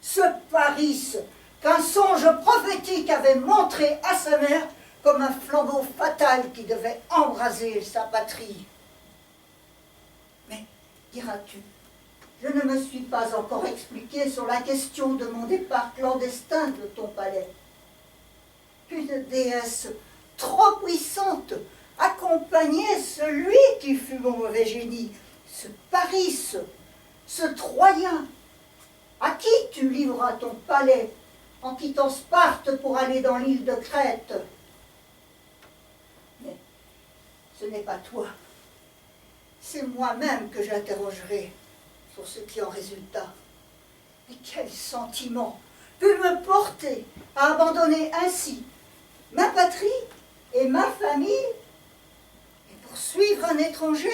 Ce Paris qu'un songe prophétique avait montré à sa mère comme un flambeau fatal qui devait embraser sa patrie. Mais, diras-tu, je ne me suis pas encore expliqué sur la question de mon départ clandestin de ton palais. Une déesse trop puissante accompagnait celui qui fut mon mauvais génie, ce Paris, ce Troyen, à qui tu livreras ton palais en quittant Sparte pour aller dans l'île de Crète. Mais ce n'est pas toi, c'est moi-même que j'interrogerai sur ce qui en résulta. Mais quel sentiment put me porter à abandonner ainsi ma patrie et ma famille et pour suivre un étranger?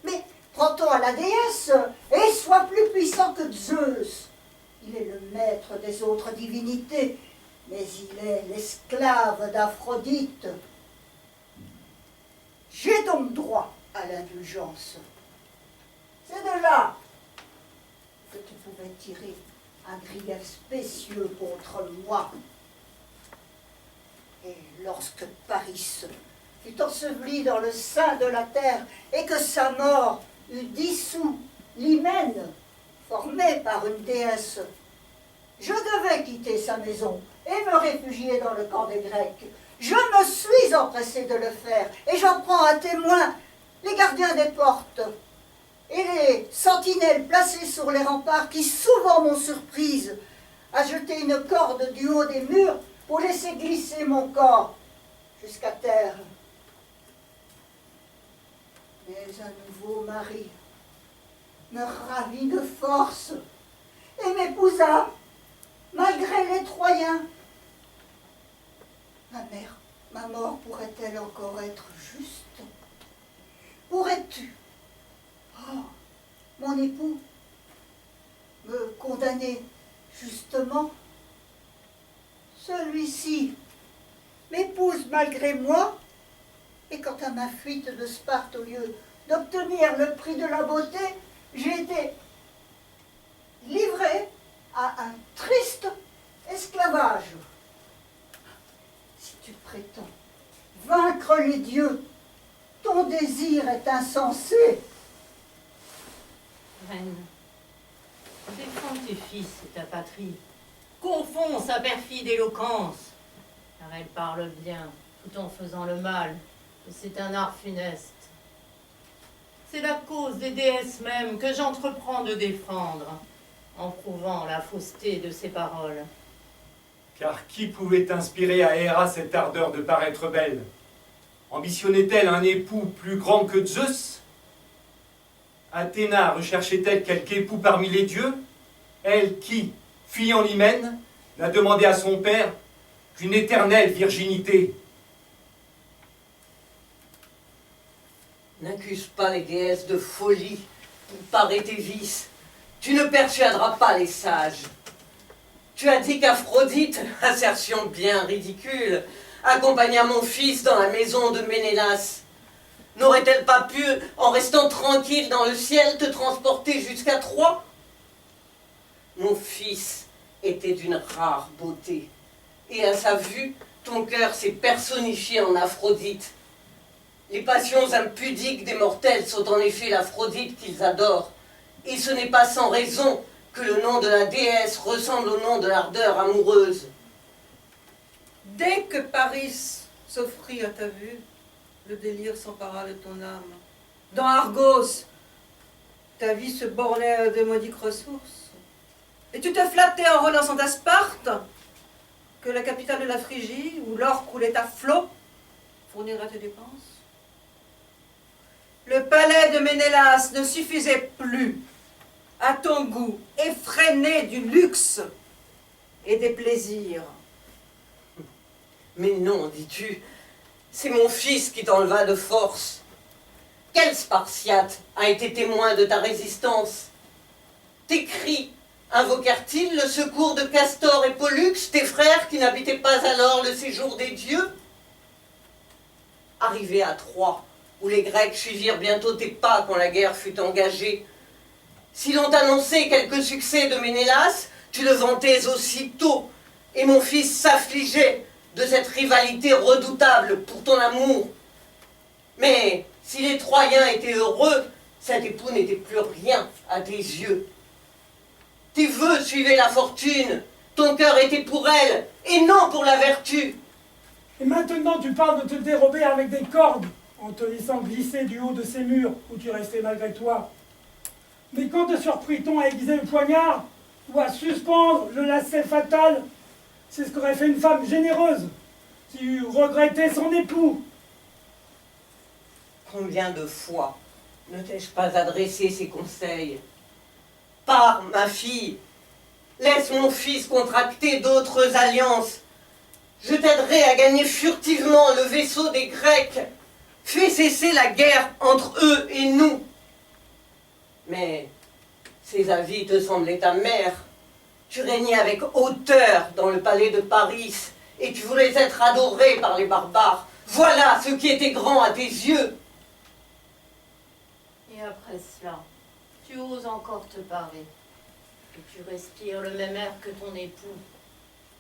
Mais prends-toi à la déesse et sois plus puissant que Zeus. Il est le maître des autres divinités, mais il est l'esclave d'Aphrodite. J'ai donc droit à l'indulgence. C'est de là que tu pouvais tirer un grief spécieux contre moi. Et lorsque Paris fut enseveli dans le sein de la terre et que sa mort eut dissous l'hymen formé par une déesse, je devais quitter sa maison et me réfugier dans le camp des Grecs. Je me suis empressé de le faire et j'en prends à témoin les gardiens des portes et les sentinelles placées sur les remparts qui souvent m'ont surprise à jeter une corde du haut des murs pour laisser glisser mon corps jusqu'à terre. Mais un nouveau mari me ravit de force et m'épousa malgré les Troyens. Ma mort pourrait-elle encore être juste? Pourrais-tu, oh, mon époux, me condamner justement? Celui-ci m'épouse malgré moi, et quant à ma fuite de Sparte, au lieu d'obtenir le prix de la beauté, j'ai été livré à un triste esclavage. Si tu prétends vaincre les dieux, ton désir est insensé. Reine, défends tes fils et ta patrie. Confonds sa perfide éloquence, car elle parle bien tout en faisant le mal, et c'est un art funeste. C'est la cause des déesses même que j'entreprends de défendre, en prouvant la fausseté de ses paroles. Car qui pouvait inspirer à Héra cette ardeur de paraître belle? Ambitionnait-elle un époux plus grand que Zeus? Athéna recherchait-elle quelque époux parmi les dieux? Elle qui, fuyant l'hymen, n'a demandé à son père qu'une éternelle virginité. N'accuse pas les déesses de folie Pour parer tes vices, tu ne persuaderas pas les sages. Tu as dit qu'Aphrodite, assertion bien ridicule, accompagna mon fils dans la maison de Ménélas. N'aurait-elle pas pu, en restant tranquille dans le ciel, te transporter jusqu'à Troie? Mon fils était d'une rare beauté, et à sa vue, ton cœur s'est personnifié en Aphrodite. Les passions impudiques des mortels sont en effet l'Aphrodite qu'ils adorent, et ce n'est pas sans raison que le nom de la déesse ressemble au nom de l'ardeur amoureuse. Dès que Paris s'offrit à ta vue, le délire s'empara de ton âme. Dans Argos, ta vie se bornait à de maudiques ressources. Et tu te flattais en renonçant à Sparte, que la capitale de la Phrygie, où l'or coulait à flot, fournira tes dépenses. Le palais de Ménélas ne suffisait plus à ton goût effréné du luxe et des plaisirs. Mais non, dis-tu, c'est mon fils qui t'enleva de force. Quel Spartiate a été témoin de ta résistance? Tes cris invoquèrent-ils le secours de Castor et Pollux, tes frères qui n'habitaient pas alors le séjour des dieux? Arrivé à Troie, où les Grecs suivirent bientôt tes pas quand la guerre fut engagée, si l'on t'annonçait quelque succès de Ménélas, tu le vantais aussitôt, et mon fils s'affligeait de cette rivalité redoutable pour ton amour. Mais si les Troyens étaient heureux, cet époux n'était plus rien à tes yeux. Tes vœux suivaient la fortune, ton cœur était pour elle, et non pour la vertu. Et maintenant tu parles de te dérober avec des cordes, en te laissant glisser du haut de ces murs où tu restais malgré toi. Mais quand te surprit-on à aiguiser le poignard, ou à suspendre le lacet fatal? C'est ce qu'aurait fait une femme généreuse, qui eût regretté son époux. Combien de fois ne t'ai-je pas adressé ces conseils? Pars, ma fille, laisse mon fils contracter d'autres alliances. Je t'aiderai à gagner furtivement le vaisseau des Grecs. Fais cesser la guerre entre eux et nous. Mais ces avis te semblaient amers. Tu régnais avec hauteur dans le palais de Paris, et tu voulais être adoré par les barbares. Voilà ce qui était grand à tes yeux. Et après cela, tu oses encore te parer, et tu respires le même air que ton époux.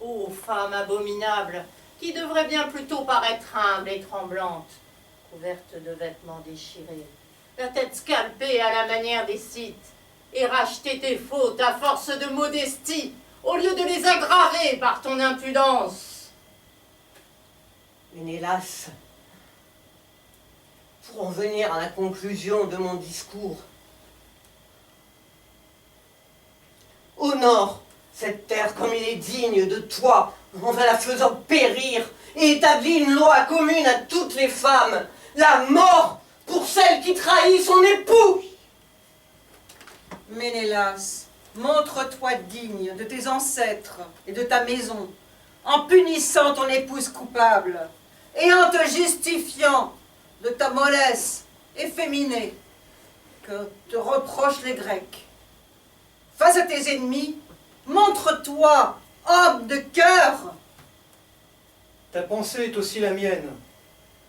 Ô femme abominable, qui devrait bien plutôt paraître humble et tremblante, couverte de vêtements déchirés, la tête scalpée à la manière des Scythes, et racheter tes fautes à force de modestie, au lieu de les aggraver par ton impudence. Ménélas, pour en venir à la conclusion de mon discours, honore cette terre comme il est digne de toi, en la faisant périr, et établis une loi commune à toutes les femmes, la mort pour celle qui trahit son époux. Ménélas, montre-toi digne de tes ancêtres et de ta maison, en punissant ton épouse coupable, et en te justifiant de ta mollesse efféminée que te reprochent les Grecs. Face à tes ennemis, montre-toi homme de cœur. Ta pensée est aussi la mienne.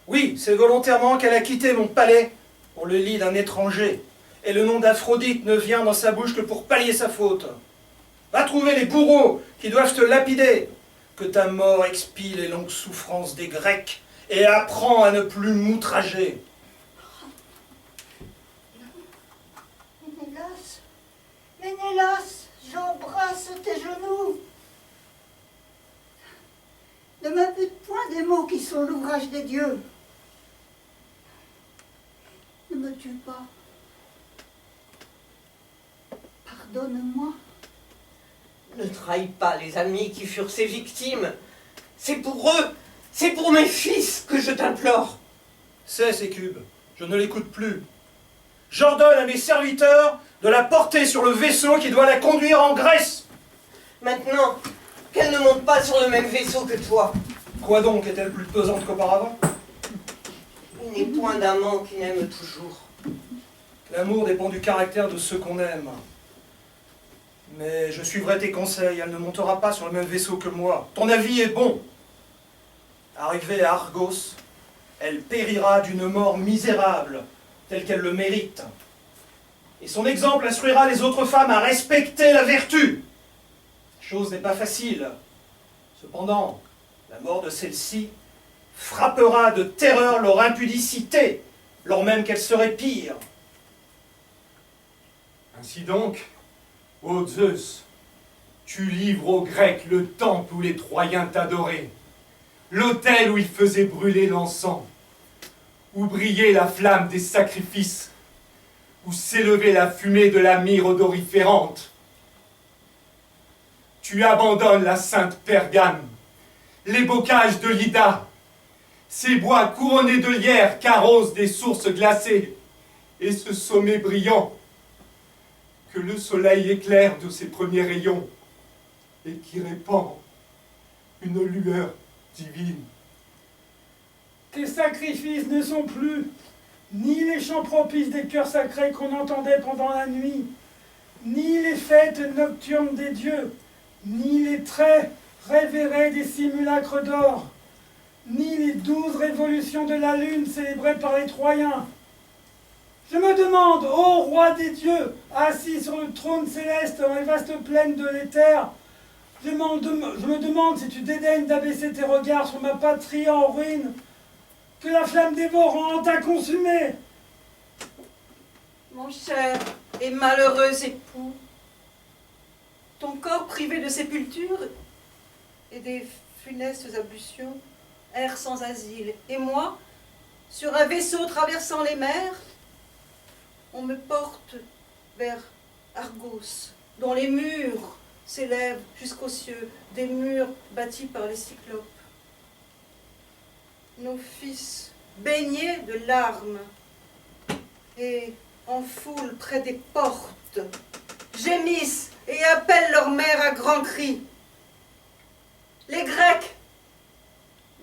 Oui, c'est volontairement qu'elle a quitté mon palais pour le lit d'un étranger, et le nom d'Aphrodite ne vient dans sa bouche que pour pallier sa faute. Va trouver les bourreaux qui doivent te lapider, que ta mort expie les longues souffrances des Grecs, et apprends à ne plus m'outrager. Ménélas, Ménélas, j'embrasse tes genoux. Ne m'impute point des mots qui sont l'ouvrage des dieux. Ne me tue pas. Pardonne-moi. Ne trahis pas les amis qui furent ses victimes. C'est pour eux, c'est pour mes fils que je t'implore. Cesse, Hécube, je ne l'écoute plus. J'ordonne à mes serviteurs de la porter sur le vaisseau qui doit la conduire en Grèce. Maintenant, qu'elle ne monte pas sur le même vaisseau que toi. Quoi donc, est-elle plus pesante qu'auparavant? Il n'est point d'amant qui n'aime toujours. L'amour dépend du caractère de ceux qu'on aime. Mais je suivrai tes conseils, elle ne montera pas sur le même vaisseau que moi. Ton avis est bon. Arrivée à Argos, elle périra d'une mort misérable, telle qu'elle le mérite. Et son exemple instruira les autres femmes à respecter la vertu. La chose n'est pas facile. Cependant, la mort de celle-ci frappera de terreur leur impudicité, lors même qu'elle serait pire. Ainsi donc, ô Zeus, tu livres aux Grecs le temple où les Troyens t'adoraient, l'autel où ils faisaient brûler l'encens, où brillait la flamme des sacrifices, où s'élevait la fumée de la myrrhe odoriférante. Tu abandonnes la sainte Pergame, les bocages de l'Ida, ces bois couronnés de lierre qu'arrosent des sources glacées, et ce sommet brillant que le soleil éclaire de ses premiers rayons et qui répand une lueur divine. Tes sacrifices ne sont plus ni les chants propices des chœurs sacrés qu'on entendait pendant la nuit, ni les fêtes nocturnes des dieux, ni les traits révérés des simulacres d'or, ni les 12 révolutions de la lune célébrées par les Troyens. Je me demande, ô roi des dieux, assis sur le trône céleste dans les vastes plaines de l'éther, je me demande si tu dédaignes d'abaisser tes regards sur ma patrie en ruine, que la flamme dévorante a consumée. Mon cher et malheureux époux, ton corps privé de sépulture et des funestes ablutions erre sans asile, et moi, sur un vaisseau traversant les mers, on me porte vers Argos, dont les murs s'élèvent jusqu'aux cieux, des murs bâtis par les cyclopes. Nos fils, baignés de larmes, et en foule près des portes, gémissent et appellent leur mère à grands cris. Les Grecs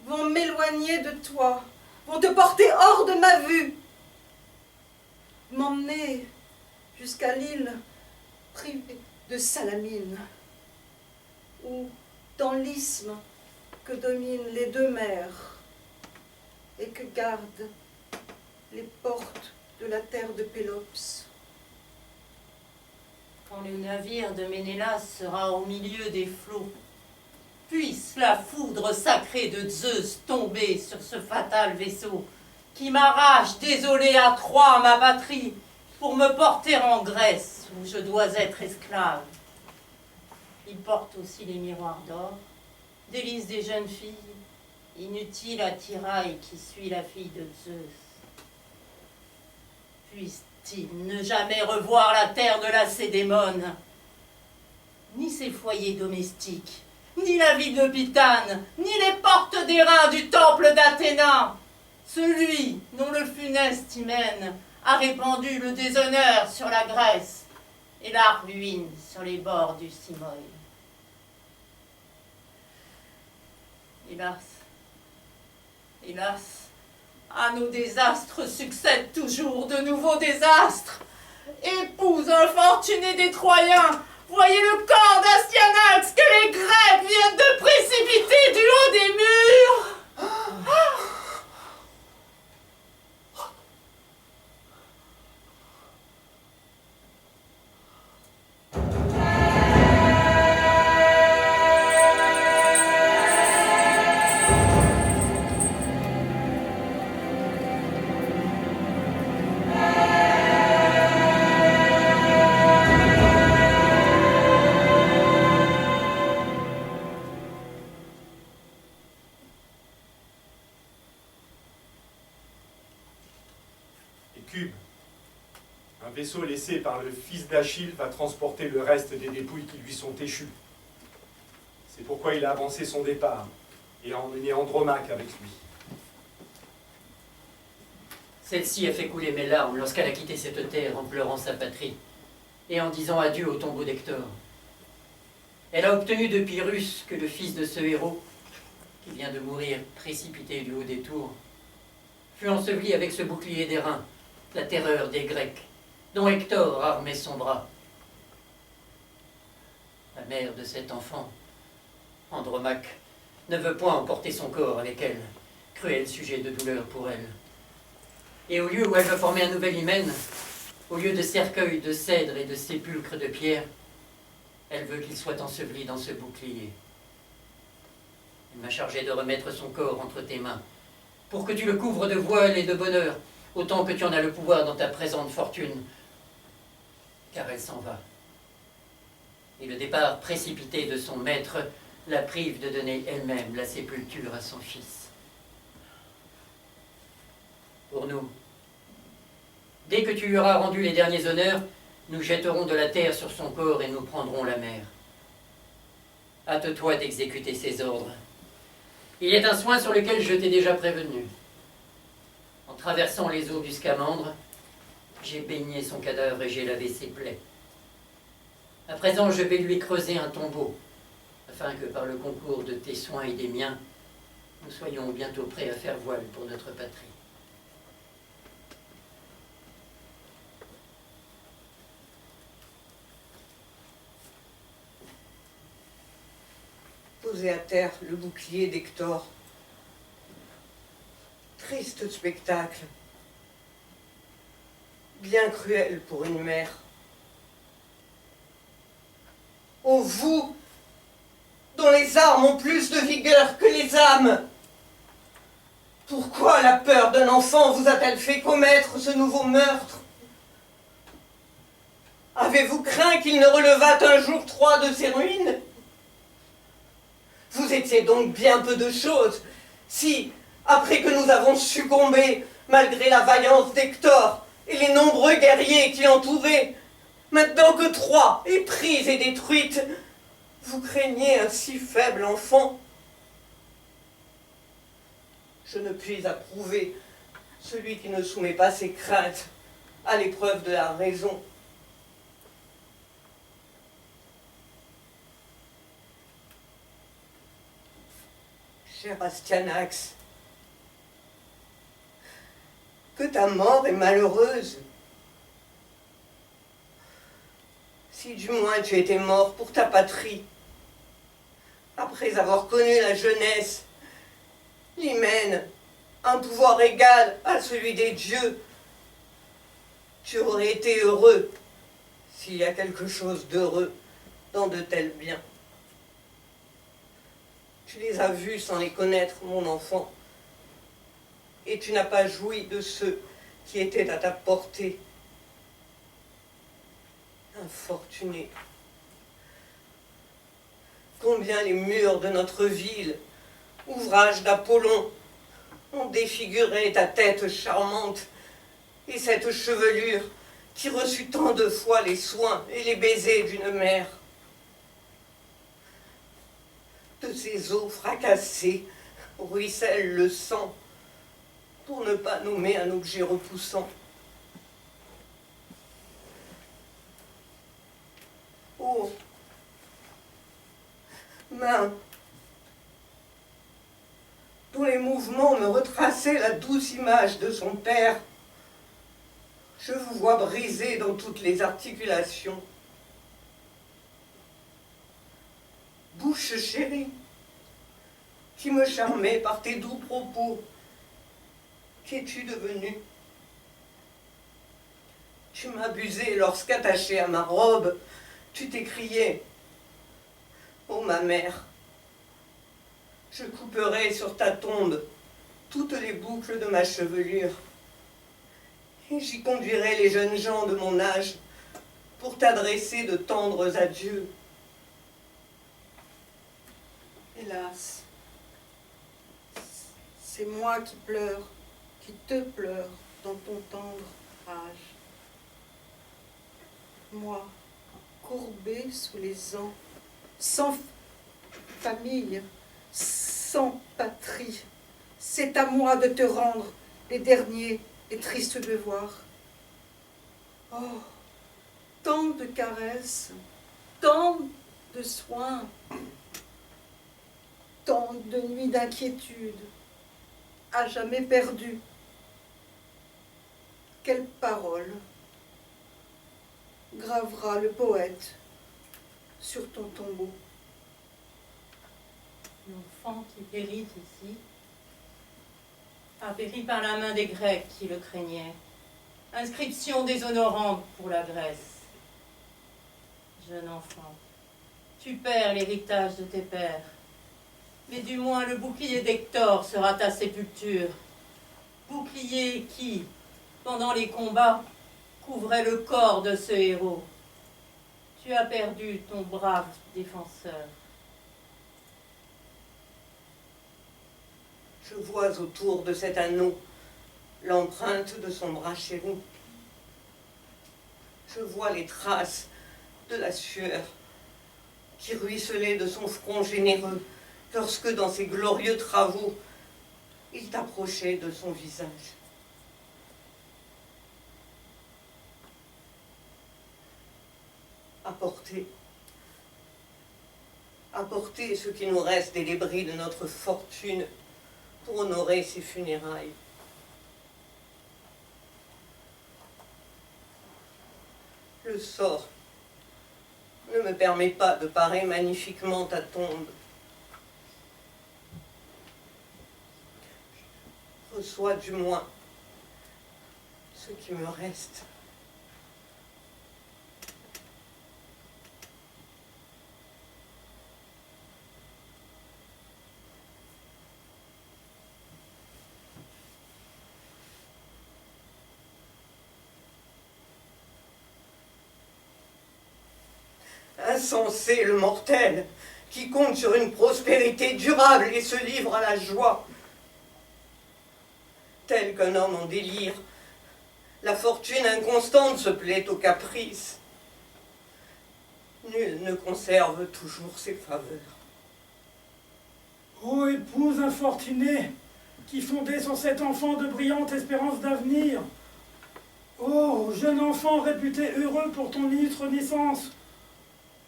vont m'éloigner de toi, vont te porter hors de ma vue, m'emmener jusqu'à l'île privée de Salamine, ou dans l'isthme que dominent les deux mers et que gardent les portes de la terre de Pélops. Quand le navire de Ménélas sera au milieu des flots, puisse la foudre sacrée de Zeus tomber sur ce fatal vaisseau qui m'arrache, désolé, à Troie, ma patrie, pour me porter en Grèce, où je dois être esclave. Il porte aussi les miroirs d'or, délices des jeunes filles, inutile attirail qui suit la fille de Zeus. Puisse-t-il ne jamais revoir la terre de la Cédémone, ni ses foyers domestiques, ni la ville de Pitane, ni les portes d'airain du temple d'Athéna, celui dont le funeste hymen a répandu le déshonneur sur la Grèce et la ruine sur les bords du Simoï. Hélas, hélas, à nos désastres succèdent toujours de nouveaux désastres. Épouse infortunée des Troyens, voyez le corps d'Astyanax que les Grecs viennent de précipiter du haut des murs. Cube, un vaisseau laissé par le fils d'Achille va transporter le reste des dépouilles qui lui sont échues. C'est pourquoi il a avancé son départ et a emmené Andromaque avec lui. Celle-ci a fait couler mes larmes lorsqu'elle a quitté cette terre en pleurant sa patrie et en disant adieu au tombeau d'Hector. Elle a obtenu de Pyrrhus que le fils de ce héros, qui vient de mourir précipité du haut des tours, fut enseveli avec ce bouclier d'airain, la terreur des Grecs, dont Hector armait son bras. La mère de cet enfant, Andromaque, ne veut point emporter son corps avec elle, cruel sujet de douleur pour elle. Et au lieu où elle veut former un nouvel hymen, au lieu de cercueil de cèdre et de sépulcre de pierre, elle veut qu'il soit enseveli dans ce bouclier. Elle m'a chargé de remettre son corps entre tes mains, pour que tu le couvres de voile et de bonheur, autant que tu en as le pouvoir dans ta présente fortune, car elle s'en va. Et le départ précipité de son maître la prive de donner elle-même la sépulture à son fils. Pour nous, dès que tu lui auras rendu les derniers honneurs, nous jetterons de la terre sur son corps et nous prendrons la mer. Hâte-toi d'exécuter ses ordres. Il est un soin sur lequel je t'ai déjà prévenu. En traversant les eaux du Scamandre, j'ai baigné son cadavre et j'ai lavé ses plaies. À présent, je vais lui creuser un tombeau, afin que par le concours de tes soins et des miens, nous soyons bientôt prêts à faire voile pour notre patrie. Posé à terre le bouclier d'Hector. Triste spectacle. Bien cruel pour une mère. Ô vous, dont les armes ont plus de vigueur que les âmes, pourquoi la peur d'un enfant vous a-t-elle fait commettre ce nouveau meurtre? Avez-vous craint qu'il ne relevât un jour 3 de ses ruines? Vous étiez donc bien peu de choses, si, après que nous avons succombé, malgré la vaillance d'Hector et les nombreux guerriers qui l'entouraient, maintenant que Troie est prise et détruite, vous craignez un si faible enfant? Je ne puis approuver celui qui ne soumet pas ses craintes à l'épreuve de la raison. Cher Astyanax, que ta mort est malheureuse. Si du moins tu étais mort pour ta patrie, après avoir connu la jeunesse, l'hymen, un pouvoir égal à celui des dieux, tu aurais été heureux, s'il y a quelque chose d'heureux dans de tels biens. Tu les as vus sans les connaître, mon enfant, et tu n'as pas joui de ceux qui étaient à ta portée. Infortuné. Combien les murs de notre ville, ouvrage d'Apollon, ont défiguré ta tête charmante et cette chevelure qui reçut tant de fois les soins et les baisers d'une mère. De ces os fracassés ruisselle le sang, pour ne pas nommer un objet repoussant. Oh, main, dont les mouvements me retraçaient la douce image de son père, je vous vois brisé dans toutes les articulations. Bouche chérie, qui me charmait par tes doux propos, qu'es-tu devenue? Tu m'abusais lorsqu'attaché à ma robe, tu t'écriais « Ô ma mère, je couperai sur ta tombe toutes les boucles de ma chevelure, et j'y conduirai les jeunes gens de mon âge pour t'adresser de tendres adieux. » Hélas, c'est moi qui pleure, qui te pleure dans ton tendre âge. Moi, courbé sous les ans, sans famille, sans patrie, c'est à moi de te rendre les derniers et tristes devoirs. Oh, tant de caresses, tant de soins, tant de nuits d'inquiétude, à jamais perdues. Quelles paroles, gravera le poète sur ton tombeau. L'enfant qui périt ici a péri par la main des Grecs qui le craignaient. Inscription déshonorante pour la Grèce. Jeune enfant, tu perds l'héritage de tes pères, mais du moins le bouclier d'Hector sera ta sépulture. Bouclier qui, pendant les combats, couvrait le corps de ce héros. Tu as perdu ton brave défenseur. Je vois autour de cet anneau l'empreinte de son bras chéri. Je vois les traces de la sueur qui ruisselait de son front généreux lorsque, dans ses glorieux travaux, il t'approchait de son visage. Apportez ce qui nous reste des débris de notre fortune pour honorer ses funérailles. Le sort ne me permet pas de parer magnifiquement ta tombe. Reçois du moins ce qui me reste. Insensé le mortel, qui compte sur une prospérité durable et se livre à la joie. Tel qu'un homme en délire, la fortune inconstante se plaît au caprice. Nul ne conserve toujours ses faveurs. Ô épouse infortunée, qui fondait sur cet enfant de brillante espérance d'avenir. Ô jeune enfant réputé heureux pour ton illustre naissance,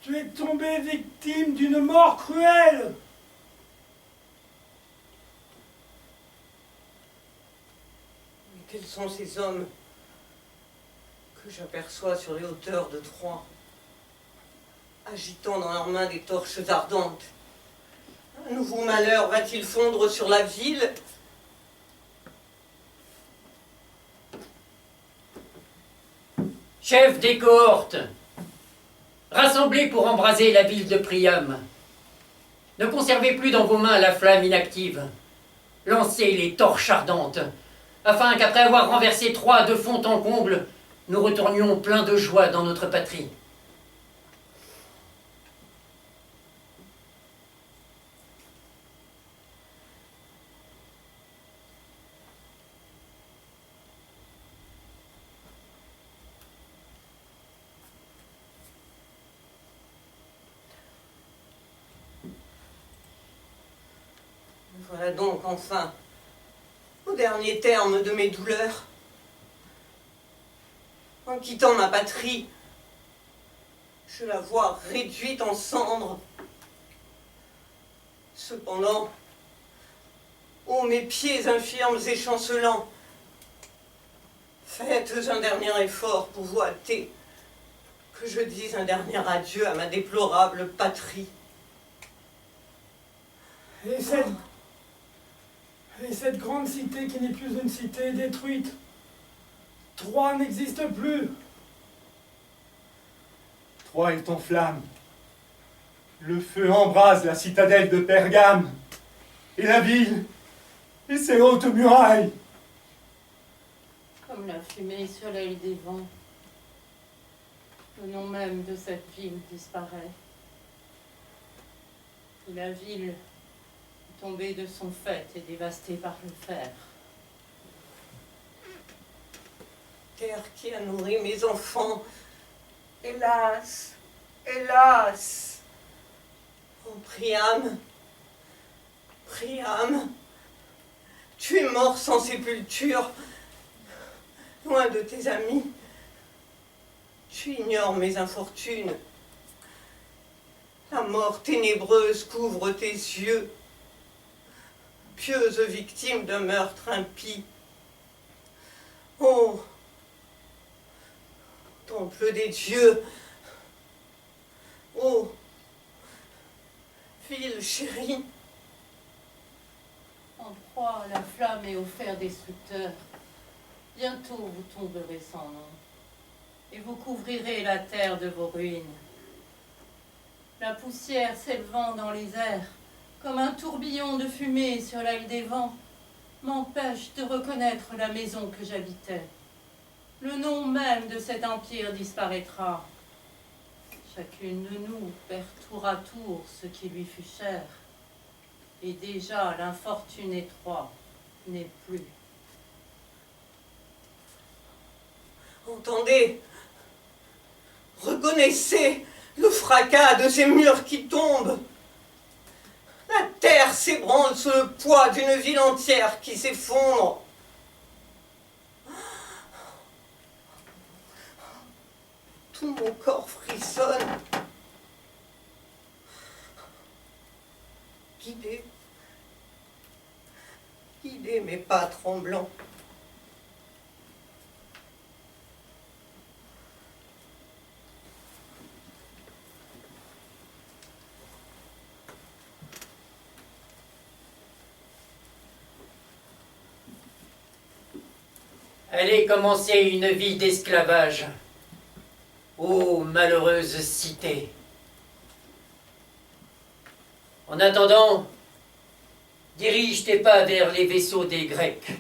tu es tombé victime d'une mort cruelle. Mais quels sont ces hommes que j'aperçois sur les hauteurs de Troie, agitant dans leurs mains des torches ardentes? Un nouveau malheur va-t-il fondre sur la ville? Chef des cohortes, rassemblés pour embraser la ville de Priam, ne conservez plus dans vos mains la flamme inactive. Lancez les torches ardentes, afin qu'après avoir renversé Troie de fond en comble, nous retournions pleins de joie dans notre patrie. Voilà donc enfin, au dernier terme de mes douleurs. En quittant ma patrie, je la vois réduite en cendres. Cependant, ô mes pieds infirmes et chancelants, faites un dernier effort pour vous hâter, que je dise un dernier adieu à ma déplorable patrie. Et cette grande cité qui n'est plus une cité est détruite. Troie n'existe plus. Troie est en flammes. Le feu embrase la citadelle de Pergame, et la ville, et ses hautes murailles. Comme la fumée sur l'aile des vents, le nom même de cette ville disparaît. Et la ville, tombée de son faîte et dévastée par le fer. Terre qui a nourri mes enfants, hélas, hélas. Oh Priam, Priam, tu es mort sans sépulture, loin de tes amis. Tu ignores mes infortunes. La mort ténébreuse couvre tes yeux, pieuse victime d'un meurtre impie. Oh, temple des dieux. Oh, ville chérie. En proie à la flamme et au fer destructeur, bientôt vous tomberez sans nom, et vous couvrirez la terre de vos ruines. La poussière s'élevant dans les airs, comme un tourbillon de fumée sur l'aile des vents, m'empêche de reconnaître la maison que j'habitais. Le nom même de cet empire disparaîtra. Chacune de nous perd tour à tour ce qui lui fut cher. Et déjà l'infortuné Troie n'est plus. Entendez, reconnaissez le fracas de ces murs qui tombent. La terre s'ébranle sous le poids d'une ville entière qui s'effondre. Tout mon corps frissonne. Guidez mes pas tremblants. Allez commencer une vie d'esclavage. Ô malheureuse cité! En attendant, dirige tes pas vers les vaisseaux des Grecs.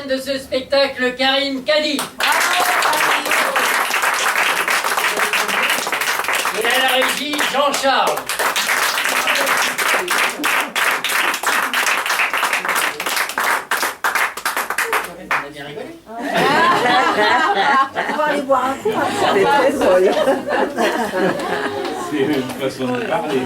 De ce spectacle, Karim Kadi. Et à la régie, Jean-Charles. On va aller boire un coup. C'est très drôle. C'est une façon de parler.